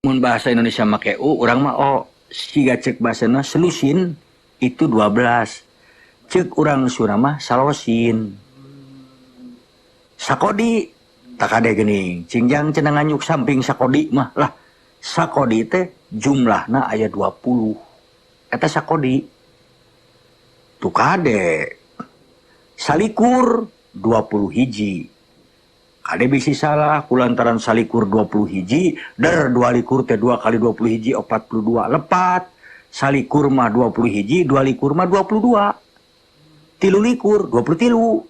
mun bahasa Indonesia make u, urang mah o. Siga cek bahasana selusin itu 12. Cek urang Sunda mah salosin. Sakodi tak ada geuning. Cingjang cenah nganyuk samping sakodi mah lah. Sakodi teh jumlahna aya 20. Eta sakodi. Tu kade. Salikur 20 hiji. Kade bisi salah kulantaran salikur 20 hiji, der 2 likur teh 2 kali 20 hiji 42 lepat. Salikur mah 20 hiji, 2 likur mah 22. 3 likur 23.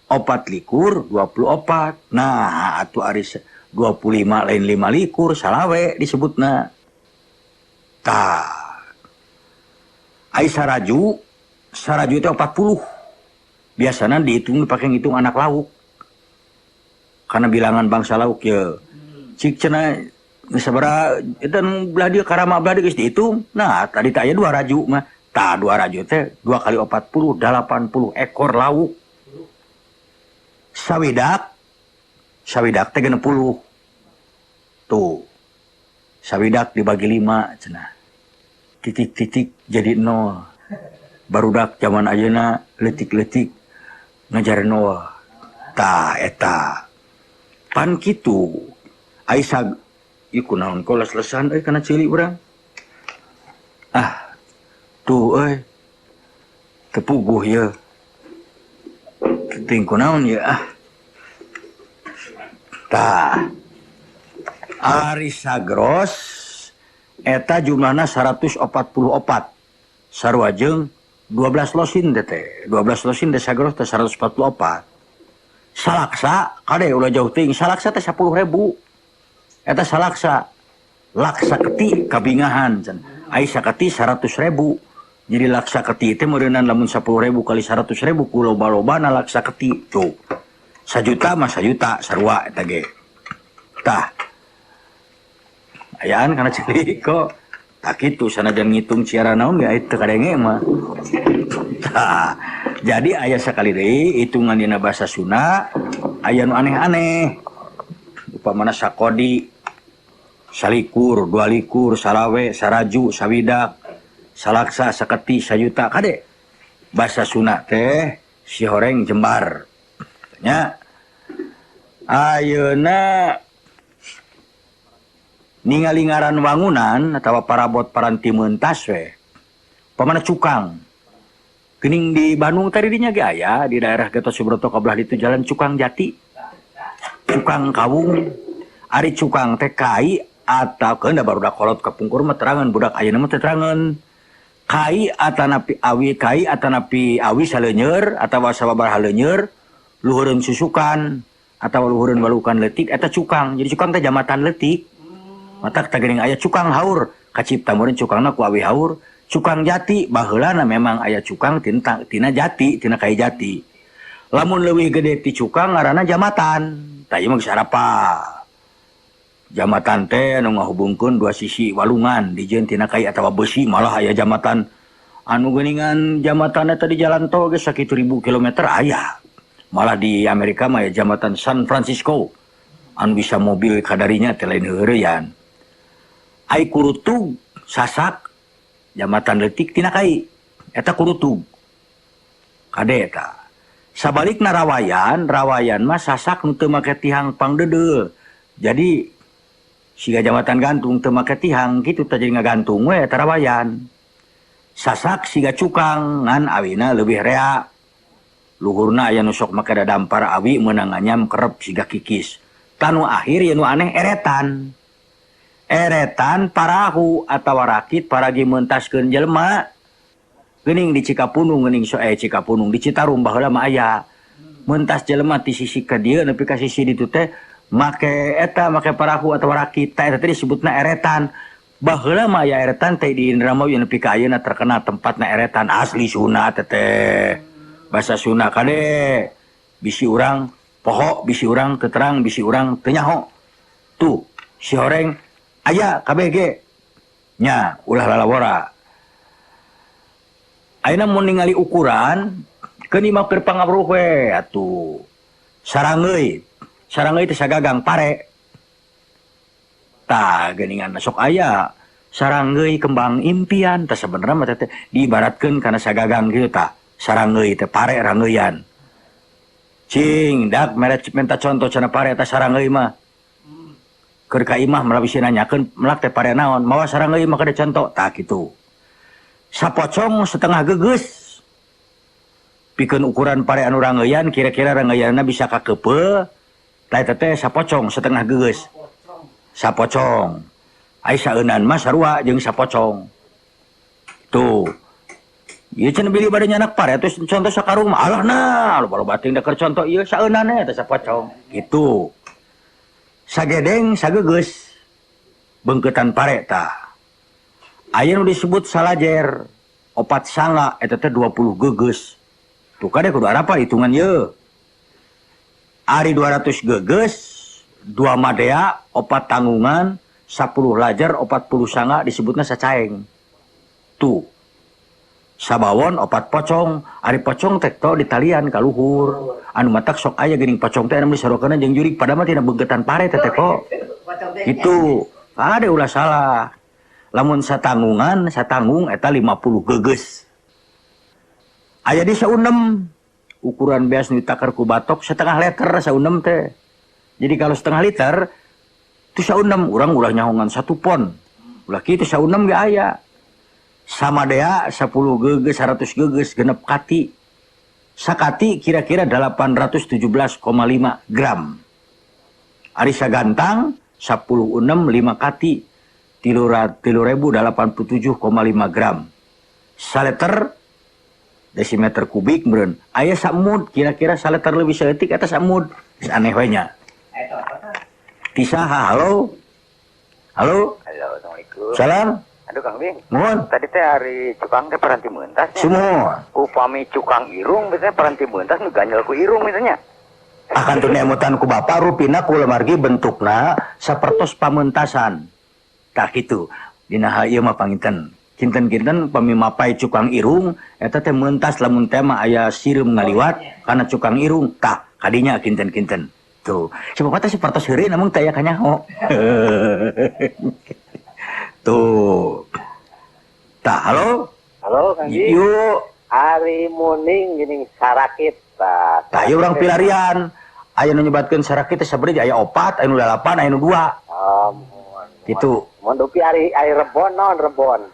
4 likur 24. Nah, atuh ari 25 lain 5 likur salawe disebutna. Tah. Ai saraju itu 40. Biasanya dihitung pakai ngitung anak lauk. Karena bilangan bangsa lauk ya. Cik cenah sabaraha dan belah dia karama belah dia geus dihitung. Nah, tadi teh aya 2 raju mah. Tah 2 raju teh 2 kali 40 80 ekor lauk. Sawidak teh 60. Tuh. Sawidak dibagi 5 cenah. Titik-titik jadi 0. Barudak zaman ayeuna leutik-leutik ngajar 0. Tah eta. Pan kitu. Ai sag ieu kunaon koles-lesan euy kana ceuli urang. Ah. Tuh euy. Tepuguh ye. Ting kunaon ye ah. Tah. Ari sagros eta jumlahna 144. Sarua jeung 12 losin teh. 12 losin teh sagros teh 144. Salaksa kade ulah jauh ting. Salaksa teh 10.000. Eta salaksa. Laksa keti kabingahan. Ai saketi 100.000. Jadi laksa keti teh meureunan lamun 10.000 kali 100.000 ku loba-lobana laksa keti. Tuh. 1 juta mah 1 juta sarua eta ge. Tah. Ayaan kana ceuli kok tak kitu sanajan ngitung ciara naon ge teu kadenge mah. Tah. Jadi aya sakali deui hitungan dina basa Sunda aya nu aneh-aneh. Upamana sakodi, salikur, 2 likur, salawe, saraju, sawidak, salaksa, saketi, sajuta kade. Basa Sunda teh si horeng jembar. Nya ayeuna ningali ngaran wangunan atawa parabot paranti meuntas we. Pamana cukang. Geuning di Bandung tadi dinya ge aya di daerah Gatot Subroto kabelah ditu jalan Cukang Jati. Cukang Kawung. Ari cukang teh kai atau keun da barudak kolot kapungkur mah terangan budak ayeuna mah teu terangan. Kai atanapi awi saleunyer atawa sababaraha leunyer luhureun susukan atawa luhureun walukan leutik eta cukang. Jadi cukang teh jamatan leutik. Matak teh geuning aya cukang haur kacipta meureun cukangna ku awi haur. Cukang Jati baheulana memang aya cukang tina jati tina kai jati. Lamun leuwih gede ti cukang ngaranna jamatan. Tah ieu mah geus harapa. Jamatan teh anu ngahubungkeun 2 sisi walungan dijieun tina kai atawa besi malah aya jamatan anu geuningan jamatanna teh di jalan tol geus sakitu ribu kilometer aya. Malah di Amerika mah aya jambatan San Francisco anu bisa mobil kadarinya teh lain heureuyan. Ai kurutug sasak jambatan leutik tina kai eta kurutug kade eta. Sabalikna rawayan mah sasak nu teu make tihang pangdeudeu. Jadi siga jambatan gantung teu make tihang kitu teh jadi ngagantung we eta rawayan. Sasak siga cukang ngan awina leuwih rea. Luhurna aya nu sok make dadampar awi meunang nganyam kerep siga kikis. Tanu akhir ye nu aneh eretan. Eretan parahu atawa rakit paragi mentaskeun jelema. Geuning di Cikapunung geuning Cikapunung di Citarum baheula mah aya. Mentas jelema ti sisi ka dieu nepi ka sisi ditu teh make parahu atawa rakit teh eta disebutna eretan. Baheula mah aya eretan teh di Indramayu nepi ka ayeuna terkenal tempatna eretan asli Sunda teh. Basa Sunda kade bisi urang poho, bisi urang teu terang, bisi urang teu nyaho. Tuh si horeng aya KBG nya ulah lalawara. Ayeuna mun ningali ukuran keun imah keur pangabruh we atuh. Sarangeui teh sagagang pare. tah geuningan sok aya sarangeui kembang impian teh sebenarnya mah teh diibaratkeun kana sagagang kieu tah sarangeui teh pare rangeuyan cing dak minta contoh cenah pare teh sarangeui mah keur ka imah meula bisi nanyakeun melak teh pare naon mawa sarangeui mah kada contoh tah kitu sapocong setengah gegeus pikeun ukuran pare anu rangeuyan kira-kira rangeuyanna bisa kakeupeul tah eta teh sapocong setengah gegeus sapocong ai saeunan mah sarua jeung sapocong tuh ieu cenah bili bade nyanak pare atuh contoh sakarung mah alah nah loba-loba teuing da keur contoh ieu saeunan teh sapocong gitu sagedeng sagegeus beungkeutan pare tah aya nu disebut salajer opat sanga eta teh 20 gegeus tuh kade kudu arapa hitungan ieu ari 200 gegeus 2 madea 4 tanggungan 10 lajar 40 sanga disebutna sacaeng tuh sabawon 4 pocong ari pocong teh to di talian ka luhur anu matak sok aya geuning pocong teh anu disarokeun jeung jurig padahal mah tina beungkeutan pare teh kok gitu ade ulah salah lamun satanggung eta 50 gegeus aya di saunem ukuran beas nu ditakar ku batok setengah liter saunem teh jadi kalau setengah liter itu saunem urang ulah nyahongan 1 pon ulah kitu saunem ge aya samadea 10 gegeus 100 gegeus genep kati sakati kira-kira 817,5 gram ari sagantang 10 unem 5 kati 3.087,5 gram saleter desimeter kubik meureun aya samud kira-kira saleter leuwih saeutik eta samud geus aneh we nya tisaha halo assalamualaikum salam aduh Kang Bing mohon tadi teh hari cukang teh paranti meuntas semua upami cukang irung biasanya paranti meuntas nu ganjel ku irung misalnya akan tuh nemutan ku bapak rupina ku lemargi bentukna sapertos pameuntasan tah kitu dina ieu mah panginten kinten-kinten pami mapai cukang irung eta teh meuntas lamun teh mah aya sireum ngaliwat kana cukang irung tah kadinya kinten-kinten tuh coba teh sapertos heureun namun teh aya kanyaho tuh tah halo Kang Bing yuk hari muning geuning sarakit tah ieu urang pilarian aya nu nyebatkeun sarakit teh sabaraha aya 4 aya nu 8 aya nu 2 gitu mun dupi ari rebon naon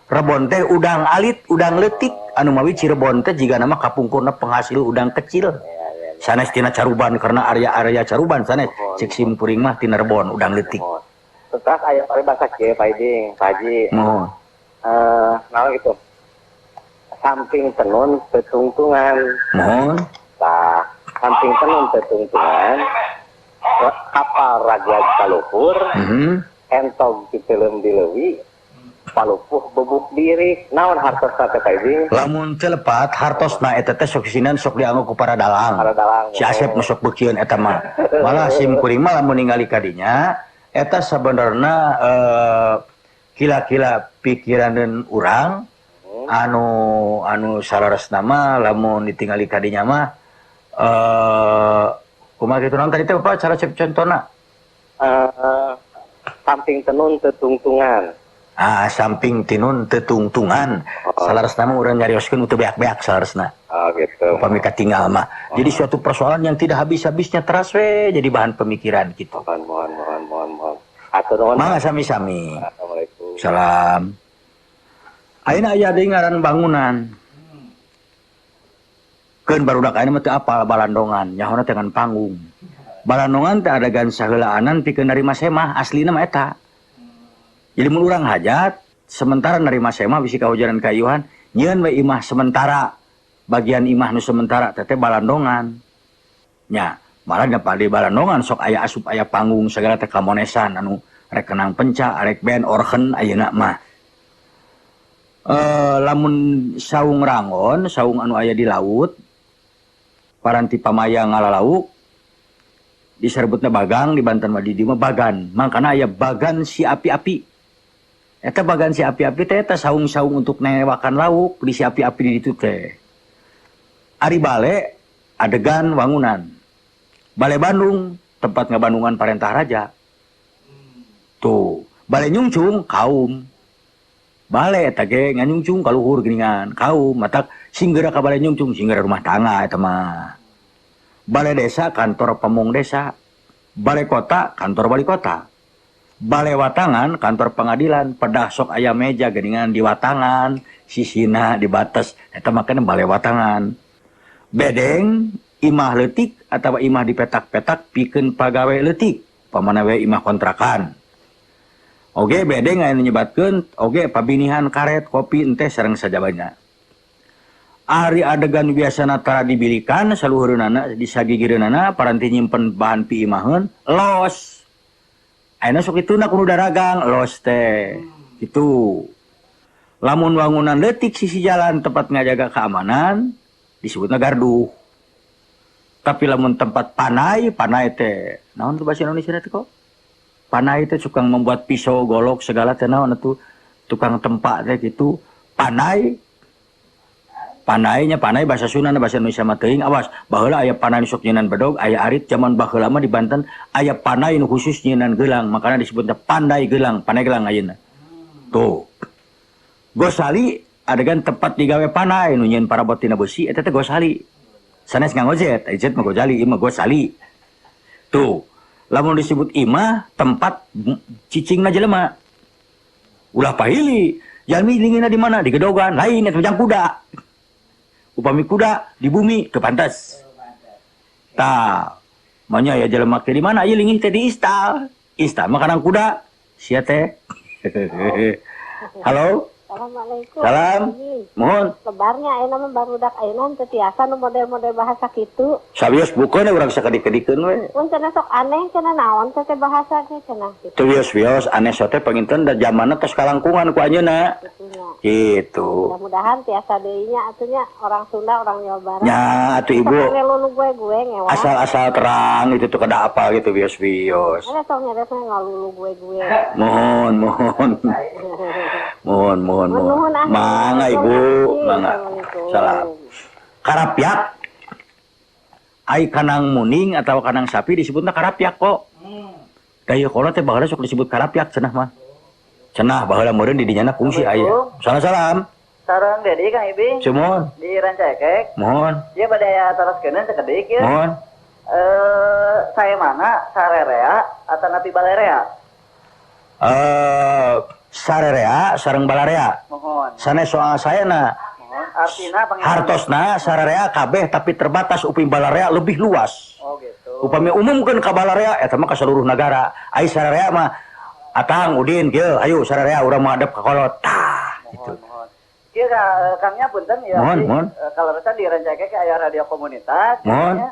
rebon teh udang alit udang leutik anu mawi Cirebon teh jiga nama kapungkurna penghasil udang kecil sanes tina caruban karena area caruban sanes cek simpuring mah tina rebon udang leutik terus aya bahasa kieu paiding paji mohon naon gitu samping tenun tetungtungan mohon tah samping tenun tetungtungan kapal ragyat kaluhur entog diteuleum di leuwih palupuh bebuk diri naon hartosna teh paiding lamun celepat hartosna eta teh sok sinan sok dianggo ku para dalang si Asep nu sok beukieun eta mah malah simkuring mah lamun ningali kadinya eta sabenerna kila-kila pikiraneun urang anu salaresna mah lamun ditingali kadinya mah kumaha kitu naon tadi teh Bapak cara contona samping tenun tetungtungan samping tinun tetungtungan salaresna mah urang nyarioskeun teu beak-beak salaresna gitu upami katinggal mah jadi suatu persoalan yang tidak habis-habisnya teras we jadi bahan pemikiran gitu mohon atur nuhun mangga sami-sami assalamualaikum salam ayeuna aya deui ngaran bangunan keun barudak ayeuna mah teu apal balandongan nyahona teh ngan panggung balandongan teh adegan saheulaanan pikeun narima semah aslina mah eta jadi mun urang hajat sementara narima semah bisi kahujanan kayuhan nyieun we imah sementara bagian imah nu sementara teh balandongan nya malah di balandongan sok aya asup aya panggung segala teh kamonesan anu rek kenang penca arek band organ ayeuna mah lamun saung rangon saung anu aya di laut paranti pamaya ngalalauk diserebutna bagang di Banten mah di dieu mah bagan mangkana aya bagan si api-api eta bagan si api-api teh eta saung-saung untuk newakan lauk di si api-api di ditu teh ari bale adegan wangunan bale Bandung tempat ngabandungan Parentah Raja tuh Bale nyungcung kaum. Bale eta ge nganyungcung ka luhur geuningan kaum matak singgera ka bale nyungcung singgera rumah tangga eta mah. Bale desa kantor pamong desa. Bale kota kantor wali kota. Bale watangan kantor pengadilan. Pedah sok aya meja geuningan di watangan, sisina di batas eta mah kana bale watangan. Bedeng imah leutik atawa imah di petak-petak pikeun pagawe leutik pamana we imah kontrakan. Oge bedeng aya nyebatkeun oge pabinihan karet kopi ente sareng sajabanya. Ari adegan biasana tara dibilikan saluhureunana disagigireunana paranti nyimpen bahan pi imaheun los. Ayeuna sok kituna kudu daragang los teh. Kitu. Lamun wangunan leutik sisi jalan tempat ngajaga keamanan disebutna gardu. Tapi lamun tempat panai teh naon tuh bahasa Indonesia teh kok? Panai teh tukang membuat pisau, golok segala teh naon atuh tukang tempat teh gitu. Panai bahasa Sunda bahasa Indonesia mah teuing awas baheula aya panai sok nyeunan bedog aya arit zaman baheula mah di Banten aya panai nu khusus nyeunan geulang makana disebutna panai geulang ayeuna. Tuh. Gosali adegan tempat digawe panai nu nyieun parabot tina besi eta teh gosali. Sanes ngangozet, jet mah gosali, ieu mah gosali. Tuh. Lamun disebut imah tempat cicingna jelema. Ulah pahili, jalmi lingina di mana? Di gedogan, lain eta jang kuda. Upami kuda di bumi teu pantes. Tah, manya ya jelema ke di mana? Ieu lingih teh di istal. Istal mah kadang kuda. Sia teh. Halo? Assalamualaikum. Salam. Mohon. Lebarnya ayeuna mah barudak ayeuna teu tiasa nu model-model bahasa kitu. Sabios bukeun urang sakedik-kedikeun we. Mun cenah sok aneh cenah naon teh bahasa teh cenah kitu. Teu wios-wios aneh teh panginten da zamanna tos kalangkungan ku anjeunna. Gitu. Mudah-mudahan tiasa deui nya atunya orang Sunda, orang Jawa Barat. Ya, atuh Ibu. Ngelulu gue ngewa. Asal-asal terang itu tuh kada apa gitu wios-wios. Ada sok nyeresna ngalulu gue. Mohon. Mangga Ibu, mangga. Salam. Karapyak. Ai kanang muning atau kanang sapi disebutna karapyak kok. Da ieu kola teh baheula sok disebut karapyak cenah mah. Cenah baheula meureun di dinyana kungsi aya. Salam. Sareng Dedi Kang Ibing. Cumun. Di Rancakek. Mohon. Dia badaya teruskeun sakedik ya. Mohon. Saya mana sarerea atau napi balerea? Sarerea sareng balarea. Mohon. Sanes soal sayana. Mohon. Artina Hartosna sararea kabeh tapi terbatas upami balarea lebih luas. Oh gitu. Upami umumkeun ka balarea eta mah ka seluruh negara. Ai sararea mah Atang Udin kieu ayo sararea urang madep ka kolot. Tah gitu. Mohon. Kieu Kangnya punten ya. Mohon. Kalau resan di Rancakek aya radio komunitas. Mohon.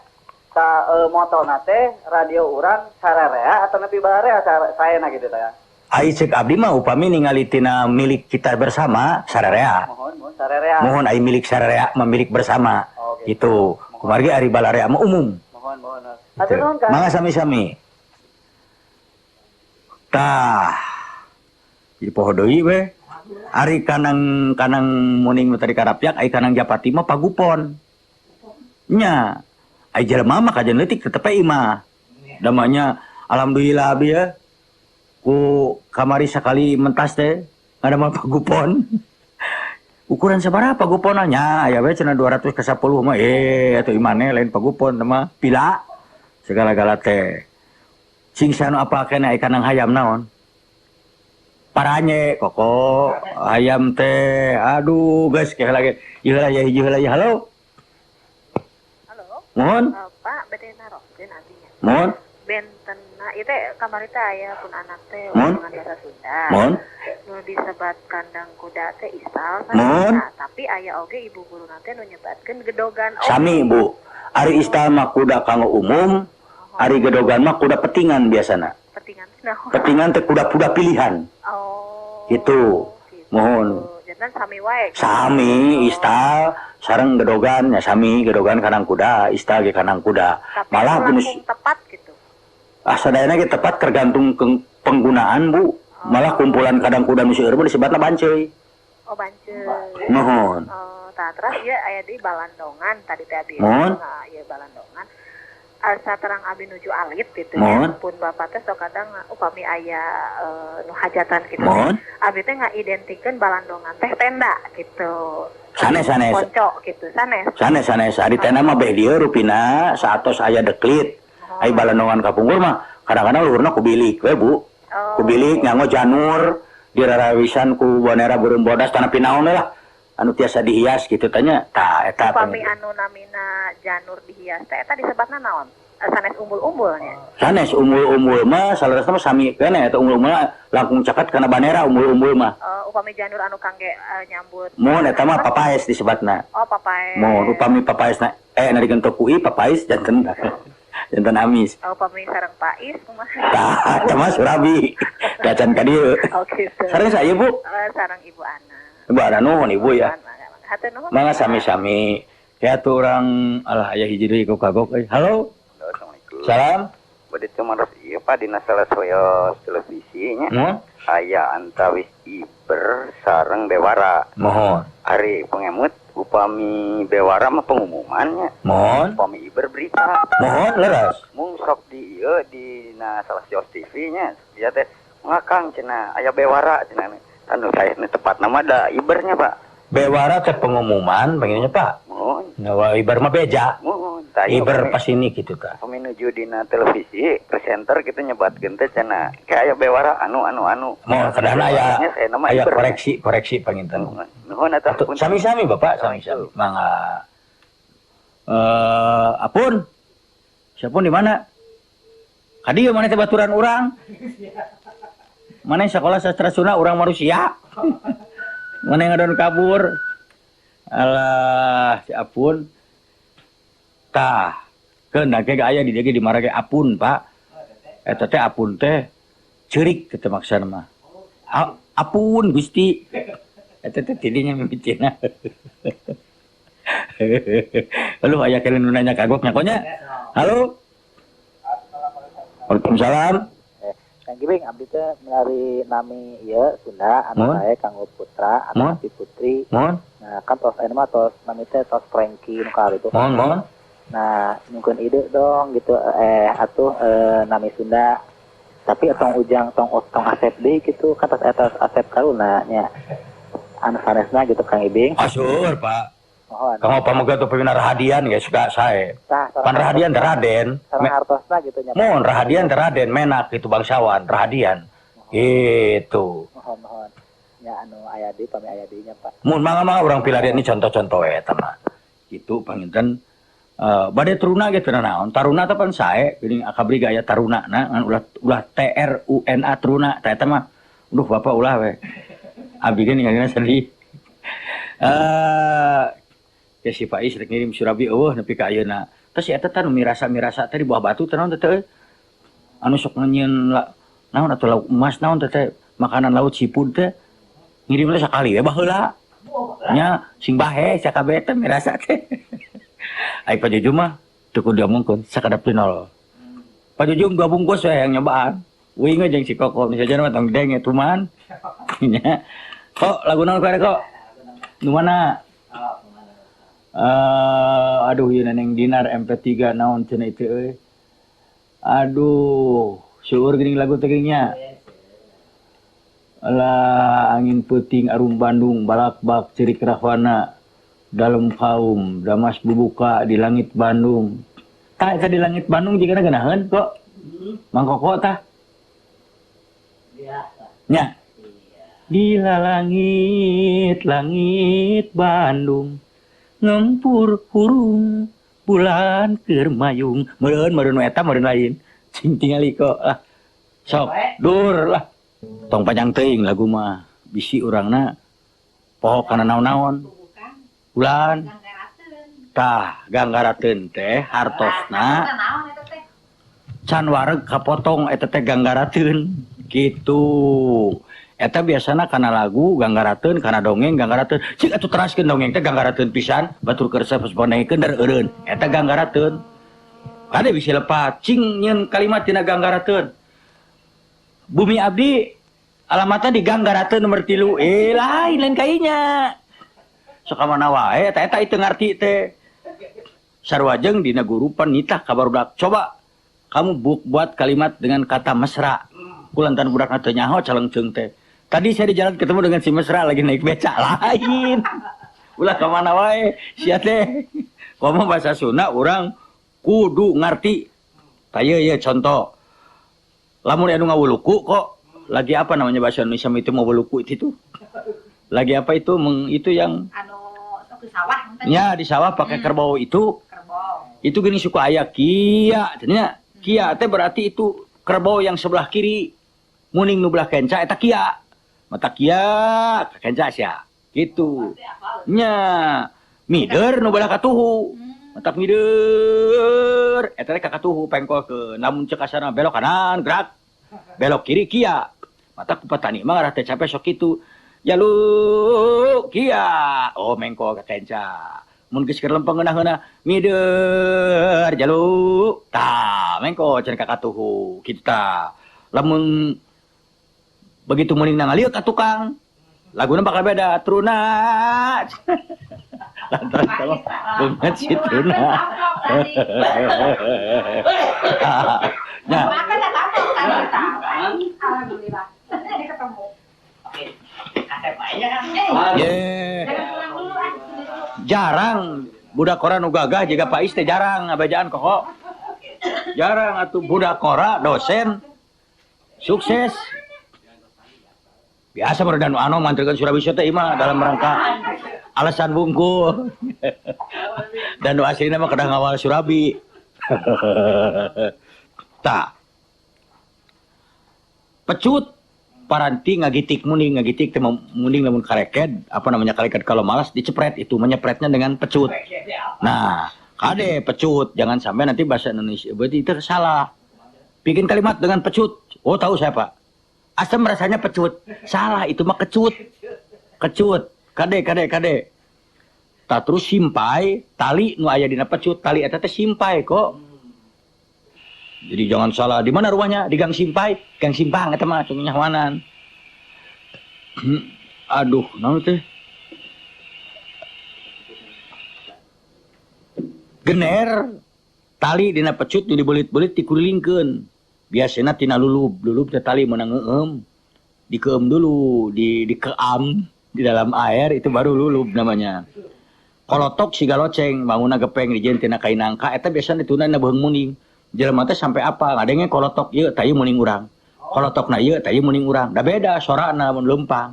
Motona teh radio urang sararea atau napi balarea sayana gitu teh. Ai ceuk abdi mah upami ningali tina milik kita bersama sararea. Mohon sarerea. Mohon ai milik sararea memilik bersama. Oh, gitu. Gitu. Kumargi ari balarea mah umum. Mohon. Gitu. Mangga sami-sami. Tah. Jadi poho deui we. Ari kanang muning nu tadi karapyak ai kanang japati mah pagupon. Nya. Ai jelema mah kajen leutik tetep imah. Damanya alhamdulillah abi ya. Ku kamari sakali mentas teh ada mah pagupon. Ukuran sabaraha paguponanya? Ya we cenah 200 ke 10 mah atuh imane lain pagupon mah pila segala-gala teh. Sing sanu apa kena ikan nang hayam naon? Paranye koko ayam teh. Aduh guys kayak lagi. Ieu lagi halo. Halo. Mohon. Pak bade naroskeun artinya. Mohon. Bentenna ieu teh kamari teh aya pun anak teh Mohon. dengan bahasa Sunda. Mohon. Nu disebat kandang kuda teh istal Mohon. tapi aya oge ibu guruna teh nu nyebatkeun gedogan. Sami Bu. Ari istal mah kuda kanggo umum. Ari gedogan mah kuda petingan biasana. Petingan naon? Petingan teh kuda-kuda pilihan. Oh. Gitu. Mohon. Jangan sami wae. Sami istal sareng gedogan ya sami gedogan kanang kuda istal ge kanang kuda. Tapi Malah pun tepat gitu. sadayana ge tepat tergantung penggunaan Bu. Malah kumpulan kadang kuda nu seueur mah disebutna banceuy. Oh banceu. Mohon. Oh, tah terus ieu aya di Balandongan tadi teh abdi. Mohon. Nah, ieu Balandongan. asa terang abi nuju alit gitu Mohon. ya. Pun bapak teh sok kadang upami aya nu hajatan gitu. Mohon. Abi teh ngaidentikeun balandongan teh tenda gitu. Sanes. Konco gitu, sanes. Ari teh mah beh dieu rupina saatos aya deklit. Ai balandongan kapungkur mah kadang-kadang luhurna ku bilik we Bu. Ku bilik nganggo janur dirarawisan ku bonera burung bodas tanah pinaon lah. Anu tiasa dihias gitu tanya. Tah eta Upami anu namina janur dihias teh eta disebutna naon? Sanes umbul-umbulnya. sanes umbul-umbul mah salerosna mah sami keneh eta umbul mah langkung caket kana banera umbul-umbul mah. Upami janur anu kangge nyambut. Mun eta mah papaes disebatna. Oh, papae. Mun upami papaesna nari gentok kui papaes janten janten amis. Upami sareng pais kumaha? Tah eta mah surabi. Dacan ka dieu. Oh gitu. Sareng saya Bu. Sareng Ibu Ana. Ibu ada nuhun Ibu ya. Hatur nuhun. Mangga sami-sami. Ya tuh orang alah aya hiji deui kagok euy. Halo. Assalamualaikum. Salam. Bade teu maros ieu Pak dina salah saya televisinya. Aya antawis Iber sareng Bewara. Mohon. Ari pengemut upami Bewara mah pengumumannya. Mohon. Upami Iber berita. Mohon leres. Mung sok di ieu dina salah Sios TV nya. Dia teh ngakang cenah aya Bewara cenah. Anu saya tepat nama ada Ibernya Pak. Bewara teh pengumuman pengennya Pak. Mohon. Nah, Iber mah beja. Mohon. Iber pas ini gitu tah. Kami nuju dina televisi presenter kita nyebatkeun teh cenah kayak Bewara anu. Mohon kadang aya koreksi panginten. Nuhun eta. Sami-sami Bapak, sami-sami. Mangga. Apun. Siapun di mana? Kadieu mana teh baturan urang? Mana sekolah sastra Sunda urang manusia? Mana yang ngadon kabur? Alah, si Apun. Tah, keundak ge aya di dieu dimarage Apun, Pak. Eta teh Apun teh ceurik teh maksana mah. Apun Gusti. Eta teh tidinya mimicina. Halo, aya kalian nanya kagok nyakonya. Halo. Waalaikumsalam. Kang Gibing, abdi teh melalui nami ieu Sunda, anak saya Kanggo Putra, anak si Putri. Mohon. Nah, kan tos aya mah tos nami teh tos Franky nu kali itu. Mohon. Nah, mungkin ide dong gitu atuh nami Sunda. Tapi tong ujang tong Asep deui gitu, kan tos eta Asep Karuna nya. Anu sanesna gitu Kang Ibing. Asur, Pak. Mohon. Kamu pamoga tuh pimina Rahadian guys suka saya. Pan Rahadian teh Raden. Sareng hartosna gitu nya. Mohon Rahadian teh Raden menak itu bangsawan Rahadian. Gitu. Mohon. Ya anu aya di pami aya di nya Pak. Mun mangga urang pilarian ini contoh-contoh eta mah. Gitu panginten bade teruna gitu naon. Taruna teh pan sae geuning akabri gaya taruna na ngan ulah TRUNA teruna teh eta mah. Duh Bapak ulah we. Abdi ge ningalina sedih. Ya si Faiz rek ngirim surabi eueuh nepi ka ayeuna. Terus eta teh nu mirasa teh di buah batu teh naon teh anu sok ngeunyeun naon atuh lauk emas naon teh makanan laut sipud teh ngirim teh sakali we baheula. Nya sing bahe sakabeh teh mirasa teh. Ai Pak Jujum mah teu kudu diomongkeun sakadap nol. Pak Jujum dua bungkus we yang nyobaan. Uing jeung si Koko misalnya mah tong deng eta man. Nya. Kok lagu naon kare kok? Nu mana? Aduh ieu Neneng Dinar MP3 naon cenah itu euy. Aduh, seueur geuning lagu teh nya. Alah angin peuting arum Bandung balak-bak cerik rahwana dalem kaum damas bubuka di langit Bandung. Tah eta di langit Bandung jigana geunaheun kok. Mangkoko tah. Biasa. Nya. Di langit Bandung ngempur hurung bulan keur mayung meureun eta meureun lain cing tingali kok lah sok dur lah tong panjang teuing lagu mah bisi urangna poho kana naon-naon bulan tah ganggarateun teh hartosna can wareg kapotong eta teh ganggarateun gitu. Eta biasana kana lagu ganggarateun kana dongeng ganggarateun cik atuh teraskeun dongeng teh ganggarateun pisan batur kersa posponekeun dar eureun eta ganggarateun kade bisi lepat cing nyeun kalimat tina ganggarateun Bumi Abdi alamatna di ganggarateun nomor 3 lain kainya sok mana wae eta itu ngarti teh sarwajeng dina gurupan nitah ka barudak. Coba kamu buat kalimat dengan kata mesra. Kulantan budak teu nyaho calengceung teh. Tadi saya di jalan ketemu dengan si mesra lagi naik beca lain. Ulah ka mana wae sia teh. Komo bahasa Sunda urang kudu ngarti. Taya ya contoh. Lamun anu ngawuluku kok lagi apa namanya bahasa Indonesia itu mau wuluku itu? Lagi apa itu itu yang Ke sawah ya di sawah pakai kerbau itu. kerbau. Itu gini suka aya kia, cenanya. Kia teh berarti itu kerbau yang sebelah kiri. Muning nu belah kenca eta kia. Mata kia ka kenca sia. Gitu. Nya mider nu belah katuhu. Mata mider eta teh ka katuhu pengkol ke namun cek asana belok kanan gerak. Belok kiri kia. Mata ku petani mah ngarah teh capek sok kitu. Jaluk kia. Oh mengko ka kenca. Mun geus keur lempeng ngeunah-ngeunah mider jaluk. Tah mengko cenah ka katuhu kitu tah. Lamun begitu meuning nangalieu ka tukang. Laguna bakal beda. Truna. Lantaran kalau banget si Truna. Nah, Alhamdulillah. Ini ketemu. jarang budak kora nu gagah juga Pak Is teh jarang ngabajaan kok. Jarang atuh budak kora dosen sukses. Biasa meredan nu anom mantrikeun Surabaya teh mah dalam rangka alasan bungkul. Dan nu aslina mah kedah ngawal Surabi. Tah. Pecut paranti ngagitik teh munding lamun kareked apa namanya kareked kalau malas dicepret itu menyepretnya dengan pecut. Nah, kade pecut jangan sampai nanti bahasa Indonesia berarti itu salah. Bikin kalimat dengan pecut. Oh, tahu saya, Pak. Asam rasanya pecut. Salah itu mah kecut. Kecut. Kade. Tak terus simpai tali nu aya dina pecut, tali eta teh simpai kok. Jadi jangan salah. Di mana rumahnya? Di Gang Simpai. Gang Simpang eta mah cung nyawanan. Aduh, naon teh? Gener tali dina pecut dibelit-belit dikulilingkeun. Biasana tina lulub teh tali meunang ngeueum. Dikeum dulu, dikeam di dalam air itu baru lulub namanya. Kolotok siga loceng, bangunna gepeng dijieun tina kain nangka eta biasana dituna dina beung muning. Jelema teh sampai apa? Ngadenge kolotok ieu tah ieu muning urang. Kolotokna ieu tah ieu muning urang. Da beda sorana mun leumpang.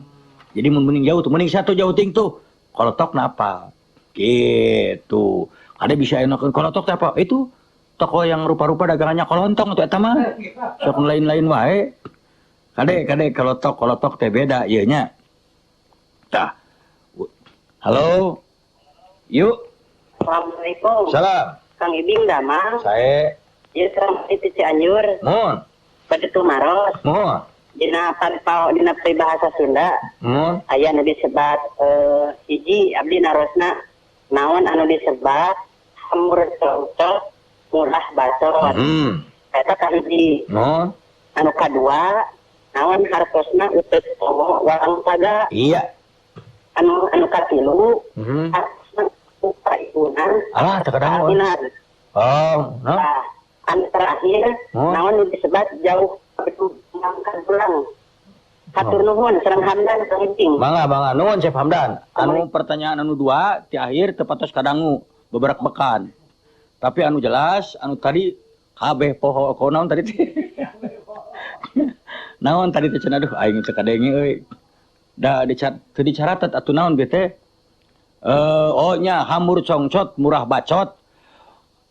Jadi mun muning jauh tuh, muning satu jauh ting tuh. Kolotokna apa? Gitu. Ada bisa enakeun kolotok teh apa? Itu toko yang rupa-rupa dagangannya kolontong tuh eta mah. Sok lain-lain wae. Kade kolotok teh beda ieu nya. Tah. Halo. Yuk. Assalamualaikum. Salam. Kang Ibing Damang. Saya. Ieu sareng itu Cianjur. Mun. Pada Tumaros. Mun. Dina panpau dina peribahasa Sunda. Mun. Aya nu disebat hiji abdi narosna naon anu disebat hamur cocok murah bacot. Eta kahiji. Mun. Anu kadua naon hartosna uteut pomo walang taga. Iya. Anu katilu hartosna upah ibunan. Alah terkadang. Oh, no. Nah, anu terakhir, naon disebut jauh mangkat pulang. Hatur nuhun, Serang Hamdan penting. Bangga, nuhun Chef Hamdan. Anu pertanyaan anu 2 di akhir tepatos kadangu beberak bekan. Tapi anu jelas, anu tadi kabeh poho naon tadi teh. Naon tadi teh cenah aduh aing teh kadenge euy. Da dicaratet atuh naon ge teh? Oh nya hamur congcot murah bacot.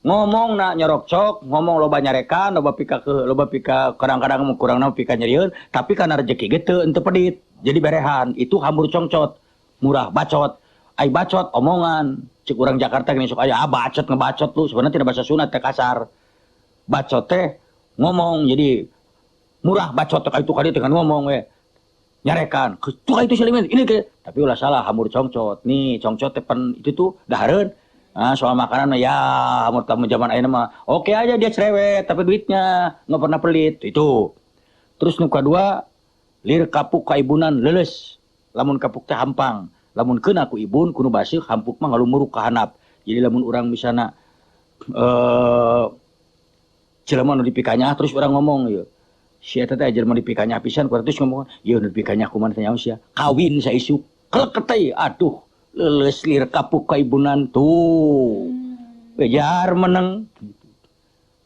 Ngomong nak nyorok cok, ngomong loba nyarekan, loba pika kadang-kadang kurang naon pika nyerieun, tapi kana rezeki ge teu henteu pedit. Jadi berehan, itu hamur congcot, murah bacot. Ai bacot omongan, cik urang Jakarta gini sok aya bacot ngebacot lu, sebenarnya tidak bahasa Sunda teh kasar. Bacot teh ngomong, jadi murah bacot teh itu kali dengan ngomong we. Nyarekan, tuh itu selimin ini ke, tapi ulah salah hamur congcot. Nih congcot teh itu tuh dahareun. Nah, soal makanan ya menurut tamu zaman ayeuna mah oke aja dia cerewet tapi duitnya nggak pernah pelit itu. Terus nu kadua lir kapuk ka ibunan leuleus. Lamun kapuk teh hampang, lamun keun aku ibun kudu baseuh hampuk mah ngalumuruk ka handap. Jadi lamun urang misalna jelema nu dipikanya terus orang ngomong ya. Si eta teh jelema dipikanya pisan kurang terus ngomong, "Ieu nu dipikanya kumaha teh nyaho sia? Kawin saisuk." Keleket teh, aduh, leuleus lir kapuk ka ibunan tuh. Bejar meneng.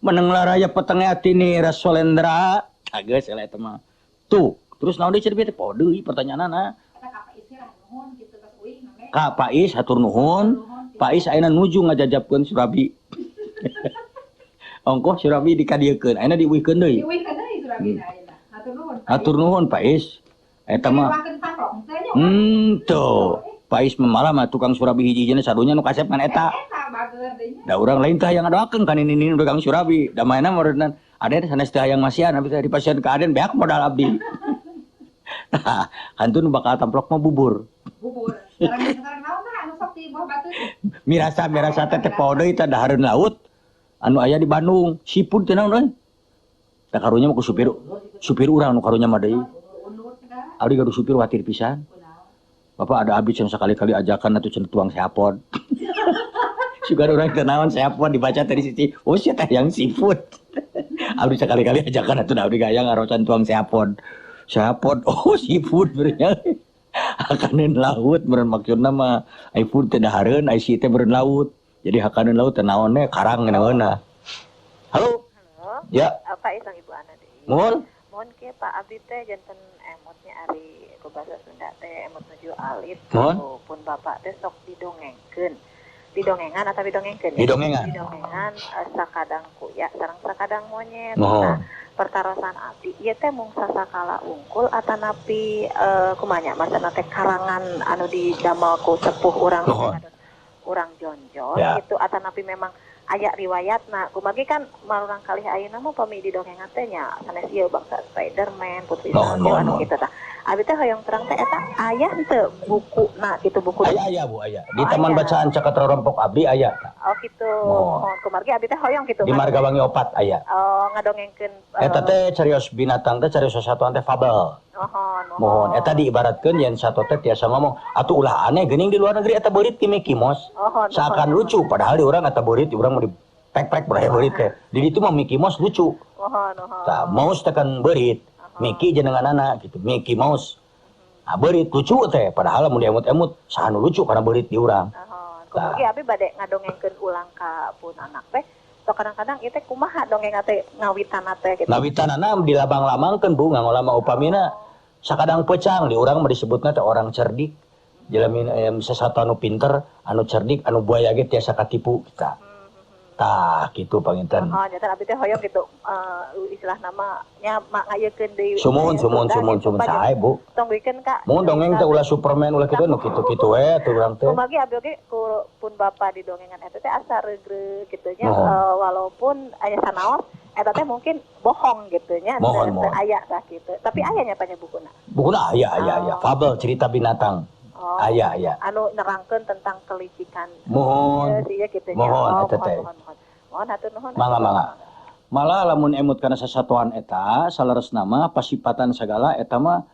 Meneng laraya petengnya tini Rasolendra. Kageus eleh eta mah. Tuh, terus naon deui cerita teh podo deui pertanyaanna. Ka Pak Is hatur nuhun. Pak Is ayeuna nuju ngajajabkeun Surabi. Ongkoh Surabi dikadiekeun, ayeuna diuwihkeun deui. Hatur nuhun Pak Is. Eta mah. Tuh. Pak Is malah mah tukang Surabi hiji-hijina sadunya nu kasep ngan eta. Da urang lain teh hayang ngadoakeun ka nini tukang Surabi. Da maena meureunna Aden sanes teh hayang masian abdi teh dipasieun ka Aden beak modal abdi. Nah, hantun bakal tamplok mah bubur. Bubur. Sekarang naon tah anu sok di buah batu? Mirasa teh podeui teh dahareun laut anu aya di Bandung. Siput teh naon euy? Da karunya mah ku supir urang nu karunya mah deui. Abdi gaduh supir watir pisan. Bapak ada abdi cenah sakali-kali ajakan atuh cenah tuang seapod. Sugan urang teh naon seapod dibaca teh di sisi. Oh sia teh yang seafood. Abdi sekali-kali ajakan atuh abdi gaya ngarocan tuang seapod. Seapod, oh seafood benernya. Hakaneun laut meureun maksudna mah ai food teh dahareun, ai si teh meureun laut. Jadi hakaneun laut teh naonnya karang naonna. Halo. Halo. Ya. Apa isang Ibu Ana deui? Mohon ke Pak abdi teh janten emotnya ari ku basa Sunda teh emot nuju alit. Pun Bapak teh sok didongengkeun. Didongengan atau didongengkeun ya? Didongengan sakadang kuya sareng sakadang monyet. Nah, pertarosan abdi ieu teh mung sasakala unggul atanapi kumanya masana teh karangan anu didamel ku sepuh urang urang jonjol gitu atanapi memang aya riwayatna kumagi kan marurang kalih ayeuna mah pami didongengan teh nya sanes ieu bangsa Spiderman Putri Salju anu kitu tah abi teh hoyong terang teh eta aya henteu bukuna kitu buku aya Bu aya di taman bacaan Cakatra Rompok abdi aya oh kitu kumargi abi teh hoyong kitu di Margawangi 4 aya ngadongengkeun eta teh carios binatang teh carios sasatuan teh fabel mohon eta diibaratkeun yen sato teh tiasa ngomong atuh ulah aneh geuning di luar negeri eta beurit ti Mickey Mouse seakan lucu padahal di urang eta beurit di urang mah di pek-pek beurit beurit teh di ditu mah Mickey Mouse lucu tah Mouse teh kan beurit Mickey jenenganana gitu Mickey Mouse beurit lucu teh padahal mun diemut-emut saha nu lucu karena beurit di urang kumaha abi bade ngadongengkeun ulang ka pun anak teh so kadang-kadang ieu teh kumaha dongeng teh ngawitanna teh gitu ngawitanana dilabang-lamangkeun Bu ngangolama upamina sakadang pecang di urang mah disebutna teh orang cerdik jelamin sesuatu anu pinter anu cerdik anu buaya ge tiasa katipu kita tah kitu panginten nyaeta abi teh hoyong gitu istilah nama nya ngayekeun deui sumun sae Bu tong bikeun ka mun dongeng teh ulah Superman ulah kitu nu kitu-kitu we teh urang teh kumagi abi oge pun bapa di dongengan eta teh asa regreg kitu nya walaupun aya sanaos eta teh mungkin bohong gitu nya teu aya tah kitu tapi aya nya tanya bukuna aya fabel cerita binatang aya anu nerangkeun tentang kelicikan mohon gitu mohon eta teh mohon hatur nuhun mangga malah lamun emut kana sasatuan eta salaresna mah pasipatan sagala eta mah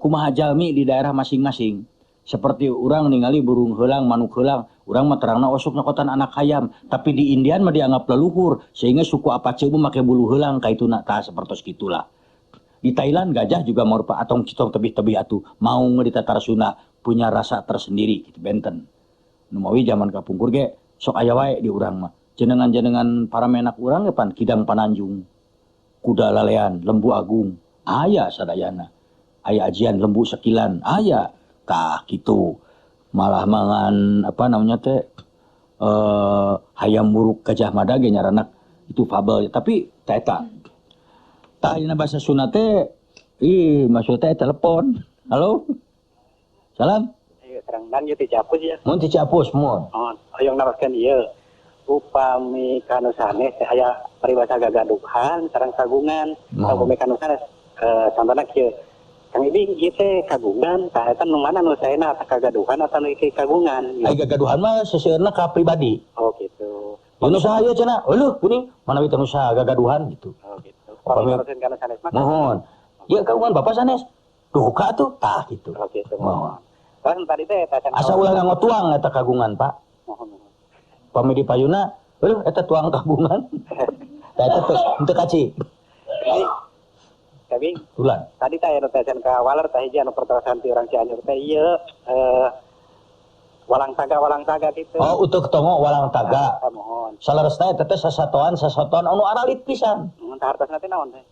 kumaha jalmi di daerah masing-masing seperti urang ningali burung heulang manuk heulang urang mah terangna osok nyokotan anak hayam tapi di Indian mah dianggap leluhur sehingga suku Apache mah make bulu heulang kaituna tah sapertos kitulah di Thailand gajah juga merupakan atong citong tebih-tebih atuh mau ngeditatar Sunda punya rasa tersendiri gitu benten nu mawi zaman kapungkur ge sok aya wae di urang mah jenengan-jenengan para menak urang ge pan Kidang Pananjung Kuda Lalean Lembu Agung aya sadayana aya ajian Lembu Sekilan aya tah kitu malah mangan apa namanya teh hayam muruk Gajah Mada ge nyaranak itu fabel tapi tah eta tah ayeuna bahasa Sunda teh maksudnya telepon halo salam ieu terangdan ieu ti Ciapus ya mun ti Ciapus mun hoyong naroskeun ieu upami kanu sanes teh aya paribasa gagaduhan sareng kagungan upami kanu sanes contohna kieu Kang Ibing ieu teh kagungan tah eta nu mana nu saena kagaduhan atau nu kagungan ai gagaduhan mah seseueurna ka pribadi oh gitu nu saha ieu cenah eueuh kuning manawi teh nu saha gagaduhan gitu oh gitu naroskeun kanu sanes mah mohon ieu kagungan bapak sanes duka tuh tah gitu oh gitu mohon kan tadi teh asa ulah ngotuang eta kagungan Pak mohon pami di payuna Aduh, eta tuang kabungan. Tah eta teu henteu kaci. Tapi Ulan. tadi teh anu teh ka waler teh hiji anu pertarasan ti urang Cianjur teh ieu walang taga gitu. Oh, utek tongo walang taga. Mohon. Salaresna eta teh sasatoan anu aralit pisan. Mun hartosna teh naon teh?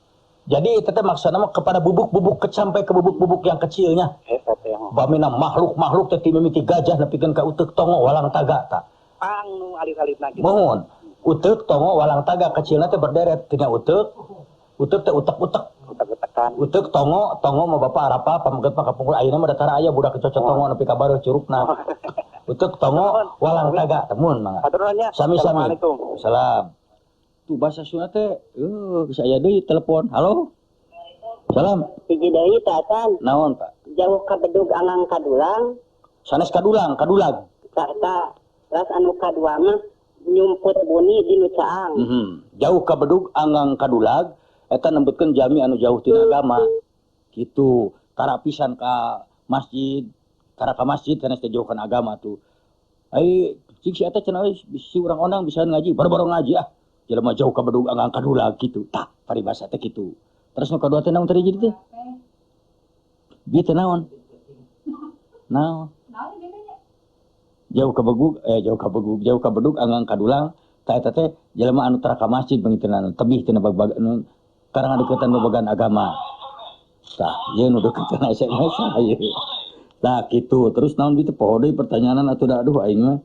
Jadi itu teh maksudna mah kepada bubuk-bubuk sampai ke bubuk-bubuk yang kecilnya. Eta teh. Bamina makhluk-makhluk teh ti mimiti gajah nepikeun ka utek tongo walang taga tah. Pang nu alit-alitna gitu. Mohon. Utek tongo walang taga kecilna teh berderet tina utek. Utek teh utek-utek. Utek-utekan. Utek tongo mah bapak arapa pamengkeut mah kapungkur ayeuna mah datara aya budak kecocok tongo nepi ka baru curugna. Utek tongo walang taga temun mangga. Atur nuhun nya. Sami-sami. Assalamualaikum. Salam. Tuh bahasa Sunda teh geus aya deui telepon. Halo. Salam. Hiji deui tatan Naon, Pak? jauh ka bedug angang kadulang Sanes kadulang. sarta ras anu kadua mah nyumput buni di nu caang. Jauh ka bedug anggang kadulag eta nembutkeun jami anu jauh tina agama. Kitu. Tara pisan ka masjid, tara ka masjid sanes teh jauh kana agama tuh. Ai cik si eta cenah si urang onang bisa ngaji, boro-boro ngaji ah. Jelema jauh ka bedug anggang kadulag kitu. Tah, paribasa teh kitu. Terus nu kadua teh naon tadi jadi teh? Bieu teh naon? Naon? Jauh ka bedug anggang kadulang tah eta teh jelema anu tara ka masjid bangiteuna tebih tina anu karang deukeutan babagan agama. Tah, ieu nu deukeutan SMS ieu. Tah kitu. Terus naon bieu teh poho deui pertanyaanan atuh da aduh aing mah.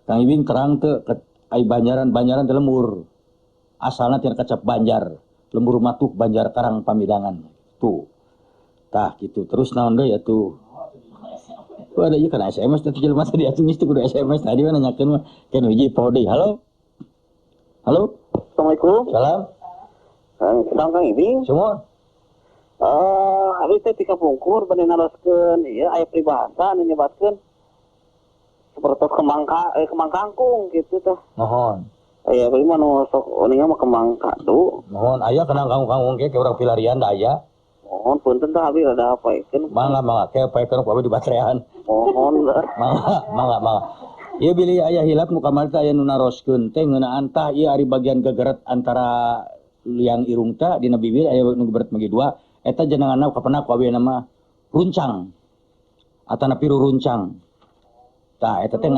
Kang Ibing terang teu ai banjaran teh lembur. Asalna tina kacap Banjar. Lembur matuh Banjar Karang Pamidangan. Tuh. Tah gitu. Terus naon deui atuh? Ada ieu kana SMS teh jelema teh diatung geus kudu SMS tadi mah nanyakeun mah kan hiji poho deui. Halo. Halo. Assalamualaikum. Salam. Salam Kang Ibing. Semua. Abis teh tika pungkur bani naroskeun ieu aya peribahasa anu nyebatkeun seperti kemang kangkung gitu teh. Mohon. Aya bari mah nu sok uningan mah kemang kadu. Mohon aya kana kangkung ge urang pilarian da aya. Mohon punten tah abi rada apaikeun. Mangga ke paekeun ku abi di batrean. Mohon. Mangga. Ieu bilih aya hilap nu kamari teh aya nu naroskeun teh ngeunaan tah ieu ari bagian gegeret antara liang irung teh dina bibir aya nu geberet magi dua eta jenenganna kapenah ku abi nama runcang. Atana piru runcang. Tah eta teh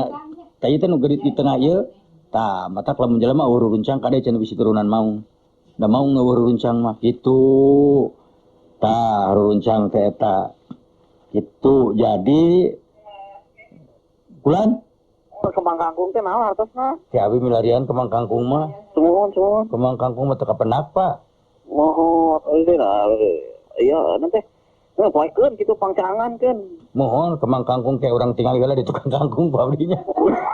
tah ieu teh nu geurit di tengah ieu tah matak lamun jelema eueuh runcang kade cenah bisi turunan maung. Da maung eueuh runcang mah kitu. Tah runcang teh eta. Kitu. Jadi Kulan Kemang kangkung teh naon hartosna? si abi milarian kemang kangkung mah. Sumohon. Kemang kangkung mah teu kapenak, Pak. Mohon ieu nah iya nanti poekeun kitu pangcangan keun. Mohon kemang kangkung kayak orang tinggal heula di tukang kangkung ku abdinya.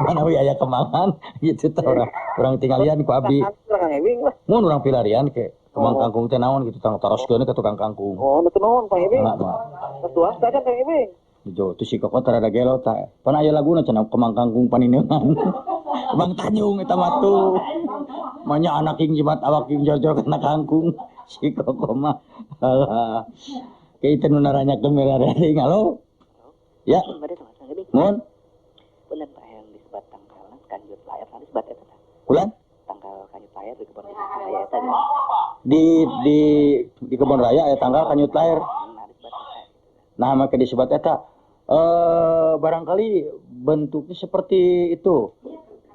Mana we aya kemangan gitu teh orang tinggalian ku abdi. Kang Ibing lah. Mun urang pilarian ke kemang kangkung teh naon gitu tang taroskeun ke tukang kangkung. Oh, nu naon Kang Ibing? Mah. Ketua saja Kang Ibing. Jo tu si kokot rada gelo tah. Pan aya laguna cenah kemang kangkung panineunan. Kemang Tanjung eta mah tuh. Manya anak ing jimat awak ing jor-jor kana kangkung. Si kokot mah. Kayak itu naranya kamera dari halo. Ya. Mohon. Bulan Pak yang disebut tanggal kanjut layar tadi sebat eta. Bulan? Tanggal kanjut layar di kebun raya eta. Di kebun raya aya tanggal kanyut lahir. Nah, maka disebut eta. Barangkali bentuknya seperti itu.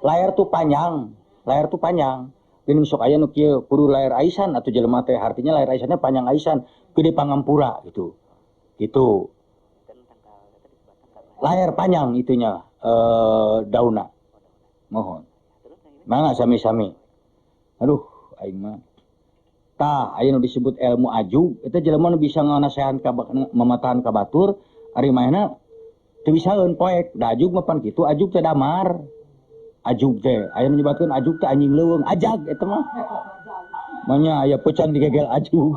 Layar tuh panjang. Geuning sok aya nu kieu kudu layar aisan atau jelema teh artinya layar aisannya panjang aisan gede pangampura gitu. Gitu. Layar panjang itunya dauna. Mohon. Mangga sami-sami. Aduh, aing mah. Tah, aya nu disebut ilmu ajug, eta jelema nu bisa nganasehan ka mamatahan ka batur, ari mainna teu bisaeun poek. Da ajug mah pan kitu, ajug teh damar. Ajug teh, aya nu nyebatkeun ajug teh anjing leuweung, ajag eta mah. Manya aya pecan digegel ajug.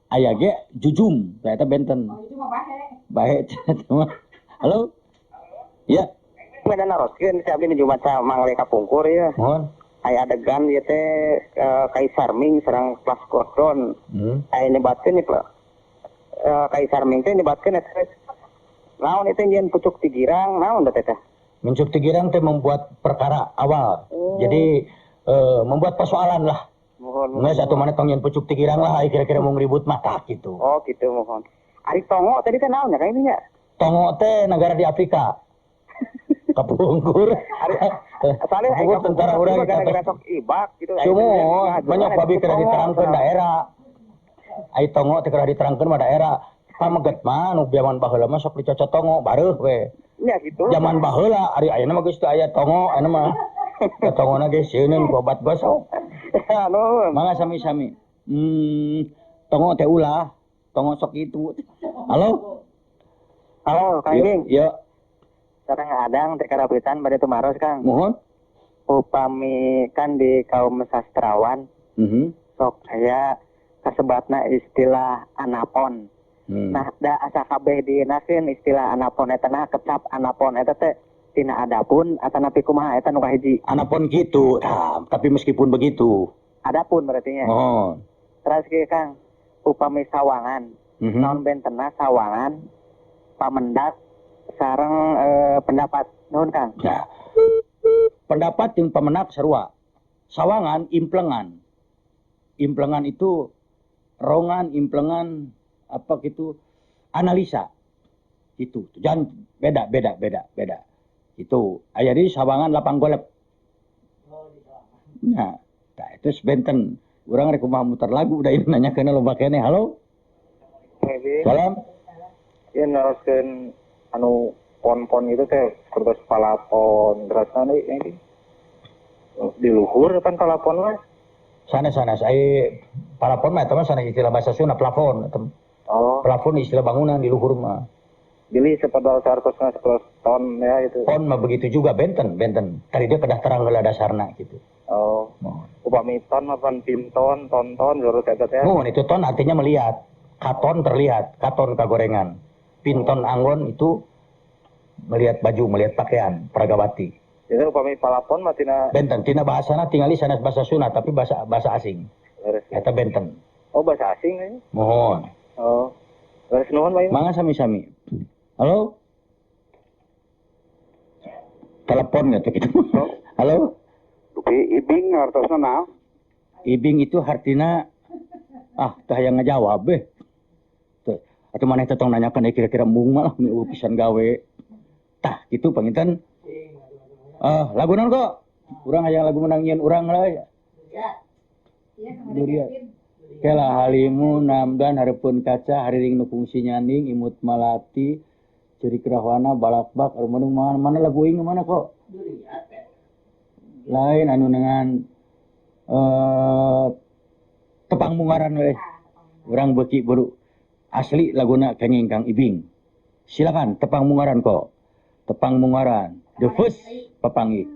Aya ge jujum, teh eta benten. Bae eta mah. Halo? Iya. Medan naroskeun si abdi nu Jumat mangale kapungkur ya. Mohon. Aya adegan ieu teh Kaisar Ming sareng Plas Gordon. Aya nyebatkeun ieu Kaisar Ming teh nyebatkeun eta naon itu nyen pucuk tigirang, naon da teh? Mencuk tigirang teh membuat perkara awal. Jadi membuat persoalan lah. Mohon. Nggak satu mana tong yang pucuk tigirang lah, kira-kira mau ngeribut mah tak gitu. Oh gitu mohon. Ari tongo tadi teh naon ya kayaknya nya? Tongo teh negara di Afrika. Kapungkur. Soalnya Kapungkur tentara urang gara-gara sok ibak gitu. semua banyak babi kena diterangkan daerah. Ai tongo teh kena diterangkan mah daerah. Pameget mah nu zaman baheula mah sok dicocot tongo bareuh we. Ya gitu. Zaman baheula ari ayeuna mah geus teu aya tongo anu mah. Tongona ge sieun ku obat gosok. Anu. Mangga sami-sami. Tongo teh ulah. Tongo sok itu. Halo? Halo, Kang Ibing. Yo. Sareng adang teh karabitan bade tumaros Kang. Mohon. Upami kan di kaum sastrawan sok aya kasebatna istilah anapon. Nah, da asa kabeh dinakeun istilah anapon eta nah kecap anapon eta teh tina adapun atanapi kumaha eta nu kahiji. Anapun gitu. Nah, tapi meskipun begitu. Adapun berarti nya. Mohon. Terus kieu Kang, upami sawangan. Naon bentena sawangan pamendak sareng pendapat nuhun Kang. Nah, pendapat yang pemenak sarua. Sawangan implengan. Implengan itu rongan, implengan apa gitu analisa. Itu. Jangan beda. Itu. Aya di sawangan lapang golep. Nah, itu benten. Urang rek kumaha muter lagu udah ini nanya kena loba kene. Halo? Salam. Ieu naroskeun anu pon-pon itu teh kertas palapon terasa ini di luhur kan palapon mah Sanes ai palapon mah eta mah sanes istilah bahasa Sunda plafon. Plafon istilah bangunan di luhur mah. Bili sepadal 100 ton ya itu. Pon mah begitu juga benten. Tadi dia kedah terang heula dasarna gitu. Upami ton mah pan pinton, tonton lurus eta teh. Itu ton artinya melihat. Katon terlihat, katon kagorengan. Pinton anggon itu melihat baju, melihat pakaian, pragawati. Jadi upami palapon mah tina benten, tina bahasana tingali sanes bahasa Sunda tapi bahasa asing. Eta benten. Oh bahasa asing ya? Mohon. Terus nuhun Bayu. Mangga sami-sami. Halo? Telepon gitu. Halo? Ibing artosna naon? Ibing itu artinya tah yang ngajawab beh. Atau mana tong nanyakan kira-kira mung malah pisan gawe. Tah gitu panginten. Lagu naon kok? Urang aya lagu menangieun urang lah ya. Iya. Kela halimu namdan hareupeun kaca hariring nu fungsi nyaning imut malati ciri kerahwana balakbak arumanu mana lagu ing mana kok? Lain anu dengan tepang mungaran we. Urang beuki buru asli laguna kenging Kang Ibing. Silakan tepang mungaran kok. Tepang mungaran. The first papangi.